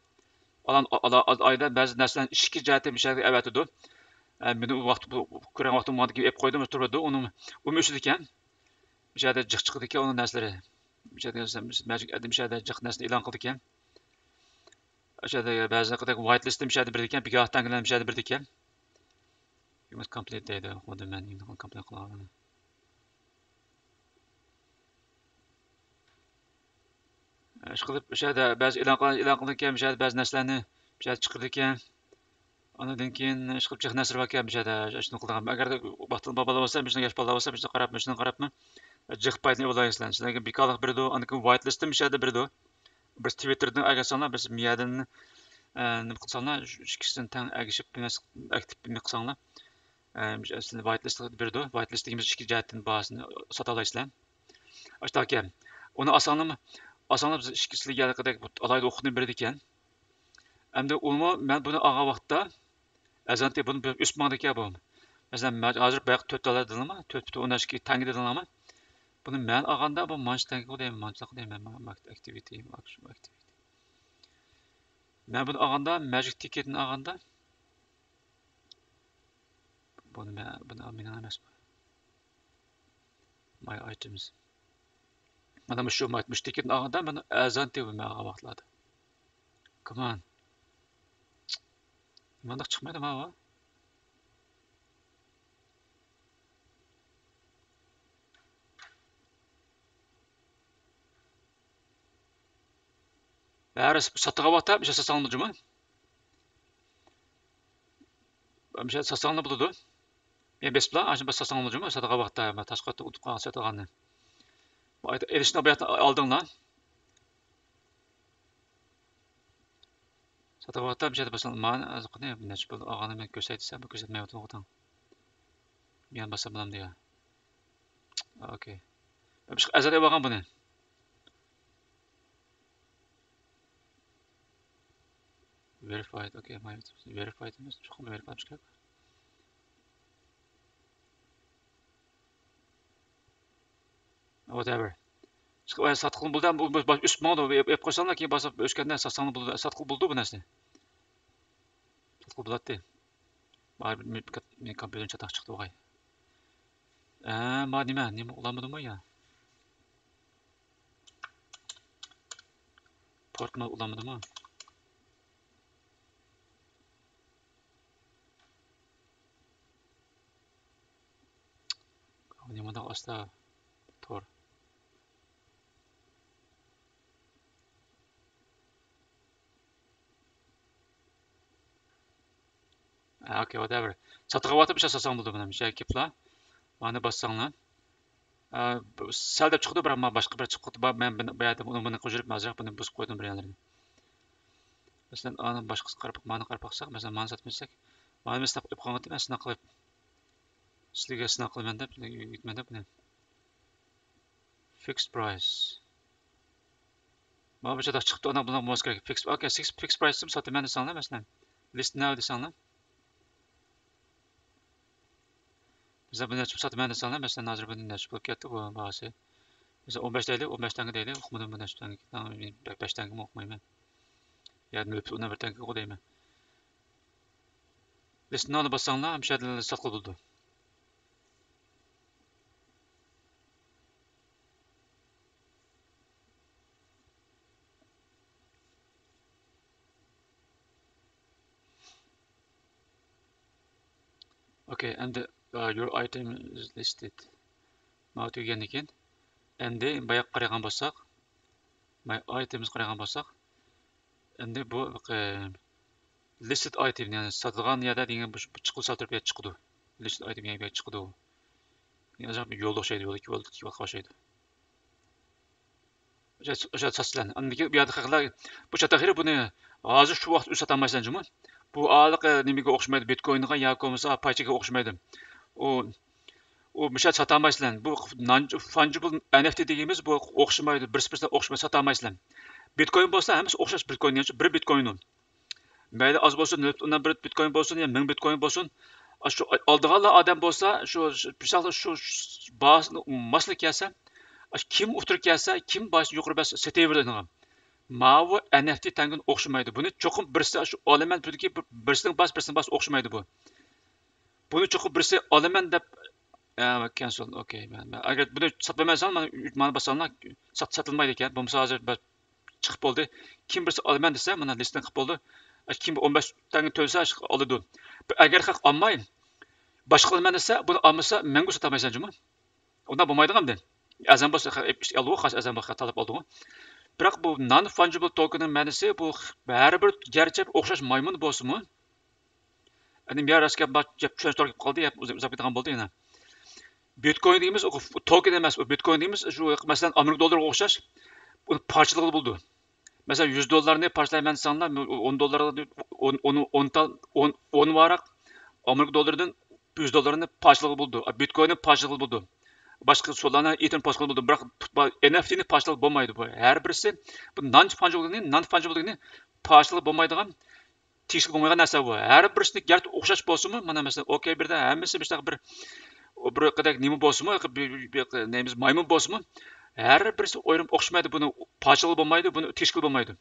Alohida ba'zi narsalarni ishki jihati bir yerga avatidi. Meni vaqt ko'rgan vaqtim vardı ki ep koydum turdu. Onu umuşdu ekan. Bir yerda jiq chiqdi ekan onun narsalari. Bir yerda Magic Eden bir yerda jiq narsani e'lon qildi ekan. O'sha yerda ba'zi whitelist bir yerda bir ekan, bir tanglar bir yerda bir ekan. You must complete deydi. Xuddi men endi complete qilaman. Ish qilib o'sha yerda ba'zi e'lon qildi ekan, bir yerda ba'zi narsalarni bir yerda chiqirdi ekan. Ondan keyin ish qilib jiq narsalar bor ekan bir yerda shuni qilgan. Agarda vaqtni bola bo'lsa, bir yosh bola bo'lsa, bir qarabmi. Jiq paytni o'ylaysiz. Sizlarga bekalıq birdi, aniki whitelist'im bir yerda birdi. Biz Twitter'dan agasanglar, biz miyadan nima qilsanglar, ikkisini tang agishib aktiv qilsanglar, sizlarni whitelist birdi. Whitelistimiz ikki jihatdan bahasini sota olasizlar. Ashta ekan. Uni asanglar biz ikkisiga qadar alayda o'qitni birdi ekan. Endi uni men buni olgan vaqtda azanti buni üstmanda ekan bu. Masalan, hozir bayaq 4 dollar dedimmi? 4.12 tanga dedimmi? Buni men olganda bu manchtangi deyman, manchliq deyman, activity, activity. Men buni olganda, Magic Ticket'ni olganda buni mening emas. My items. Mana shu Magic Ticket'ni olganda men azanti men olgan vaqtlarda. Come on. Nimanda chiqmaydi mana bu? Bari sotiga vaqtda bir şey satsanglarmı? Bir şey satsanglar bo'ladi. Men besbla, ana bir satsanglarmı? Sotiga vaqtda tashqi unutib qolgan sotganni. Bu erishni bayaqda oldinglar. Sotiga vaqtda bir şey basam, men qanday necha pul olganini men ko'rsatsa, bu ko'rsatmayapti o'g'lim. Men basam bilam deya. Okay. Bir şey azalib olgan buni. Verified, okay, my verified emas, cho'qim verified kerak. Whatever. Chiqib sotqin bo'ldi, bu üst moda ep qo'ysanlar, keyin bosib o'shgandan sotsanglar bo'ldi, sotqin bo'ldi bu narsa. Sotqin bo'ladi. Bari men kompyuterni chataq chiqdi o'g'ay. Ma nima ulanmadimi ya? Portma ulanmadimi? Nimada asla tor. Okay, whatever. Satırga vatıp bir şey satsang bo'ldi buni. Bir şey kepla. Mana bassanglar. Sal deb chiqdi, biroq men boshqa bir chiqib ketdi. Men bu yerda buni qo'shirib mazroq buni buzib qo'ydim bir yerlarni. Masalan, ana boshqasi qarab, mana qarab baqsak, masalan, mana sotmasak, mana men snap qilib qo'ygandim, men snap qilib sizlarga snap qilaman deb, yutman deb buni. Fixed price. Mana bu yerda chiqdi, ona bilan bo'lsa kerak. Fixed price deb sotaman desanglar, masalan, list now desanglar. Mesela bunu açıp satmaya insanlar mesela hazır bunu açıp bakıp yattı bu bahası. Mesela 15 TL, 15 tane değil, okumadım bunu açıp tane. Tamam, 5 tane mi okumayayım ben. Yani öpüp ona bir tane okuyayım ben. Listini alıp bassanlar, bir şeyler satıl buldu. Okay, and your item is listed. Mağut ögen ekan. Endi bayaq qaragan bolsak, my items qaragan bolsak, endi bu listed item yani satılgan yerdə degan bu çıxıl saltırıb çıxdı. Listed item yəni çıxdı. Yəni zəmi yolda şeydi, yolda qoşaydı. O'sha saslan. Andiki bu yerda xalqlar bu chataxiri buni hozir shu vaqt satamaysanmi? Bu aniq nimaga o'xshamaydi? Bitcoinga yoki bo'lmasa paychaga o'xshamaydi. U mishat satamaysan. Bu fungible NFT deyimiz bu o'xshamaydi. Bir-biridan o'xshamaydi, satamaysan. Bitcoin bo'lsa hammasi o'xshash Bitcoin yani bir Bitcoin. Mayli az bo'lsin, undan bir Bitcoin bo'lsin, ya 1000 Bitcoin bo'lsin. Shu oldiganlar odam bo'lsa, shu misol shu bas maslik kelsa, kim o'tirib kelsa, kim bosh yuqori bas setaveradi. Mavi NFT tangun o'xshamaydi. Buni cho'qim birisi shu olaman turdiki birisining bas o'xshamaydi bu. Buni cho'qim birisi olaman deb cancel. Okay. Agar buni sotmaysan, mana basanlar sotilmaydi ekan. Bo'lmasa hozir chiqib bo'ldi. Kim birisi olaman desa, mana listdan chiqib bo'ldi. Kim 15 tanga to'lsa oladi. Agar haq olmay boshqa olaman desa, buni olmasa menga sotamaysanmi? Undan bo'lmaydigan-da. Azam bo'lsa, algo xas azam bo'lsa talab oldi. Biroq bu non-fungible tokenning ma'nosi bu baribir garchi o'xshash maymun bo'lsa-mu. Endi bir rasga gap tushuntirib qoldi, uzab ketgan bo'ldi yana. Bitcoin deymiz, o token emas, o Bitcoin deymiz, shu masalan Amerika dollariga o'xshash, uni parchaligi bo'ldi. Masalan 100 dollarni parchalayman desanlar, 10 dollarga 10 varaq Amerika dollaridan 100 dollarni parchaligi bo'ldi. Bitcoinning parchaligi bo'ldi. Başqa Solana Ether parçalı buldu. Bırak NFT'ni parçalı bulmaydı bu. Her birisi bu non-fungible parçalı bulmaydıgan tişkil bulmaygan narsa bu. Her birisini gert o'xshash bo'lsa-mu, mana mesela okey birda hammasi bir qadar nima bo'lsa-mu, neyimiz maymun bo'lsa-mu, her birisi o'yrim o'xshamaydi. Buni parçalı bulmaydi, buni tişkil bulmaydi.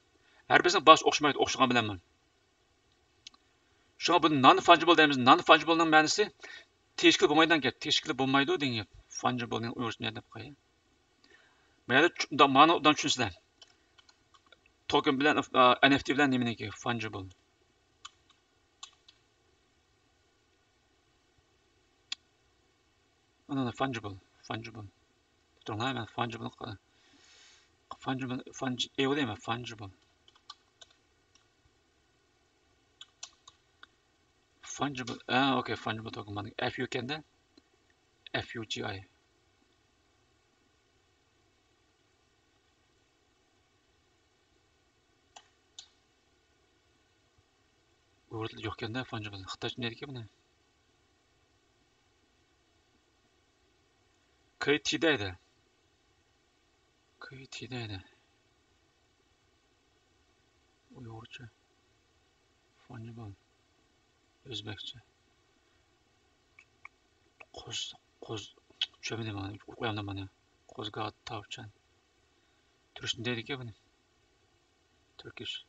Her birisinin baş o'xshamaydi, o'xshagan bilanman. Şuna bu non-fungible deymiz. Non-fungible'ning ma'nosi tişkil bulmaydan gap. Tişkil bulmaydi degan. Fungible'ning o'risi ne deb qo'yay. Mayda mana undan tushunsizlar. Token bilan NFT bilan nimaniki fungible. Ana fungible. To'g'ri, men fungible o'ylayman fungible. Fungible. Okay, fungible token mana FU kenda. FUGI. O'rtada yo'q ekanda fungible. Xitoycha nima deydi buni? KT deydi. Uyg'urcha. Fungible. O'zbekcha. Çömeli bana, uyandım bana. Kozgat tavçan. Türkçe neydi ki bunu? Turkish.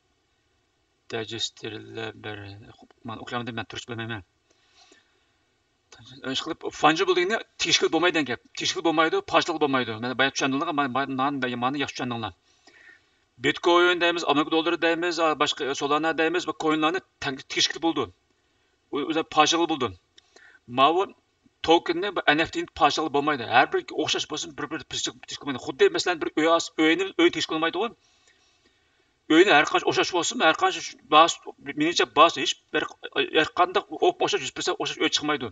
Digestileber. Ben okuyamadım, ben Türkçe bilmem. Işqilib fungible degeni teshkil bo'lmaydi gap. Teshkil bo'lmaydi, parchalik bo'lmaydi. Mana bayaq tushundinglar, mana yaxshi tushundinglar. Bitcoin deymiz, Amerika dollari deymiz, boshqa Solana deymiz va coinlarni teshkil bo'ldi. O'zi parchalik bo'ldi. Mavi tokenni NFT'ni parçalı bo'lmaydi. Har bir o'xshash bo'lsin, bir teshkil bo'lmaydi. Xuddi masalan bir uy teshkil bo'lmaydi. Uyni har qancha o'xshash bo'lsin, har qancha menimcha bas hech bir har qanday o'xshash 100% o'xshash uy chiqmaydi.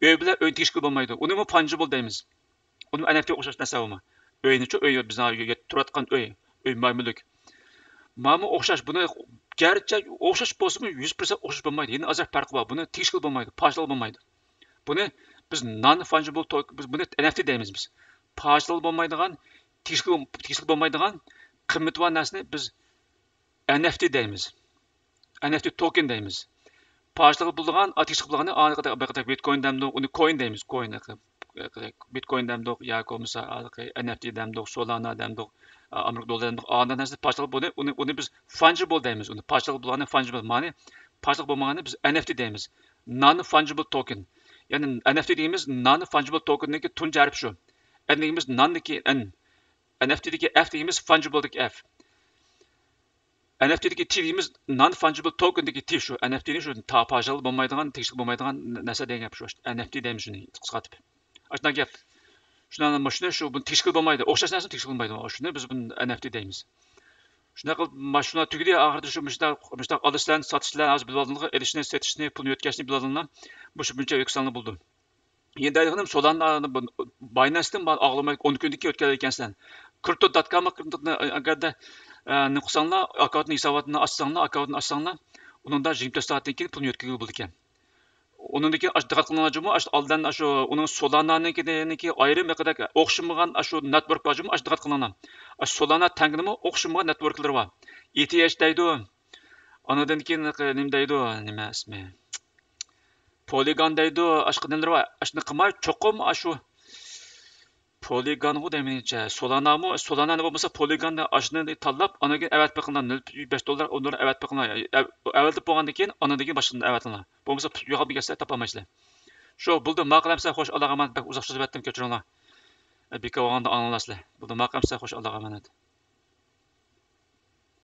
Uy bilan uy teshkil bo'lmaydi. Uni fungible deymiz. Uni NFT o'xshash narsa bu. Uyni-chi uy bizning turadigan uy maymunlik. Mana o'xshash buni garchi o'xshash bo'lsa-mu 100% o'xshash bo'lmaydi. Yana azar farqi bor. Buni teshkil bo'lmaydi, parçalı bo'lmaydi. Buni biz non-fungible token, biz buni NFT deymiz biz. Parçalı bo'lmaydigan, teshkil bo'lmaydigan qimmat va narsani biz NFT deymiz. NFT token deymiz. Parçalı bo'lgan, teshkil bo'lgani Bitcoin demdi, uni coin deymiz. Bitcoin demdi, yoki bo'lmasa NFT demdi, Solana demdi, Amerika dollari demdi. Anda narsa parçalı bo'ldi, uni biz fungible deymiz. Uni parçalı bo'lgani fungible, ma'ni parçalı bo'lmagani biz NFT deymiz. Non-fungible token. Yani NFT deyimiz non-fungible tokenniki tunji harfi shu. N deyimiz non-diki N. NFT'deki F deyimiz fungible'deki F. NFT'deki T deyimiz non-fungible tokendeki T shu. NFT'ni shu parçalı bo'lmaydigan, teshkil bo'lmaydigan narsa degan gap shu. NFT deymiz shuni qisqartib. Ashuna gap. Shuni shu bu teshkil bo'lmaydi. O'xshash narsa teshkil bo'lmaydi. Shuni biz buni NFT deymiz. Shunaqa mashina tugidi oxirida shu mishda olishlarni sotishlar hozir bilib oldinglar, elishni, setishni, pulni o'tkazishni bilib oldinglar. Bu shu buncha yuksalni bo'ldi. Endi aytganim solarni Binance'dan og'lamay 10 kundan o'tkazgan ekansan. Crypto.com agarda ne qilsanglar, akkauntni hisobotini ochsanglar, akkauntni ochsanglar, uningda 24 soatdan keyin pulni o'tkazib bo'lar ekan. Onun için diqqat qilinglarmi, aldan shu uning Solana'niki ayrim miqdor o'xshamagan shu network bormi, diqqat qilinglar. Solana tangnimi o'xshamagan networklar bor. ETH deydi. Anadan keyin nima deydi, nima ismi? Polygon deydi, boshqa nimalar bor. Shuni qilmay cho'qim shu Polygon deymizcha, Solana bo'lmasa Polygonda ashuni tanlab, anaga avat qilinglar $0.5 onları avat qilinglar. Avat bo'lgandan keyin anadagi boshqani avat qilinglar. Bo'lmasa yo'qolib ketsa topolmaysizlar. Shu buldu maqlamsa xo'sh Allohga amanat, uzoq so'z aytdim, kechiringlar. Beka olganda anglasizlar. Buldu maqlamsa xo'sh Allohga amanat.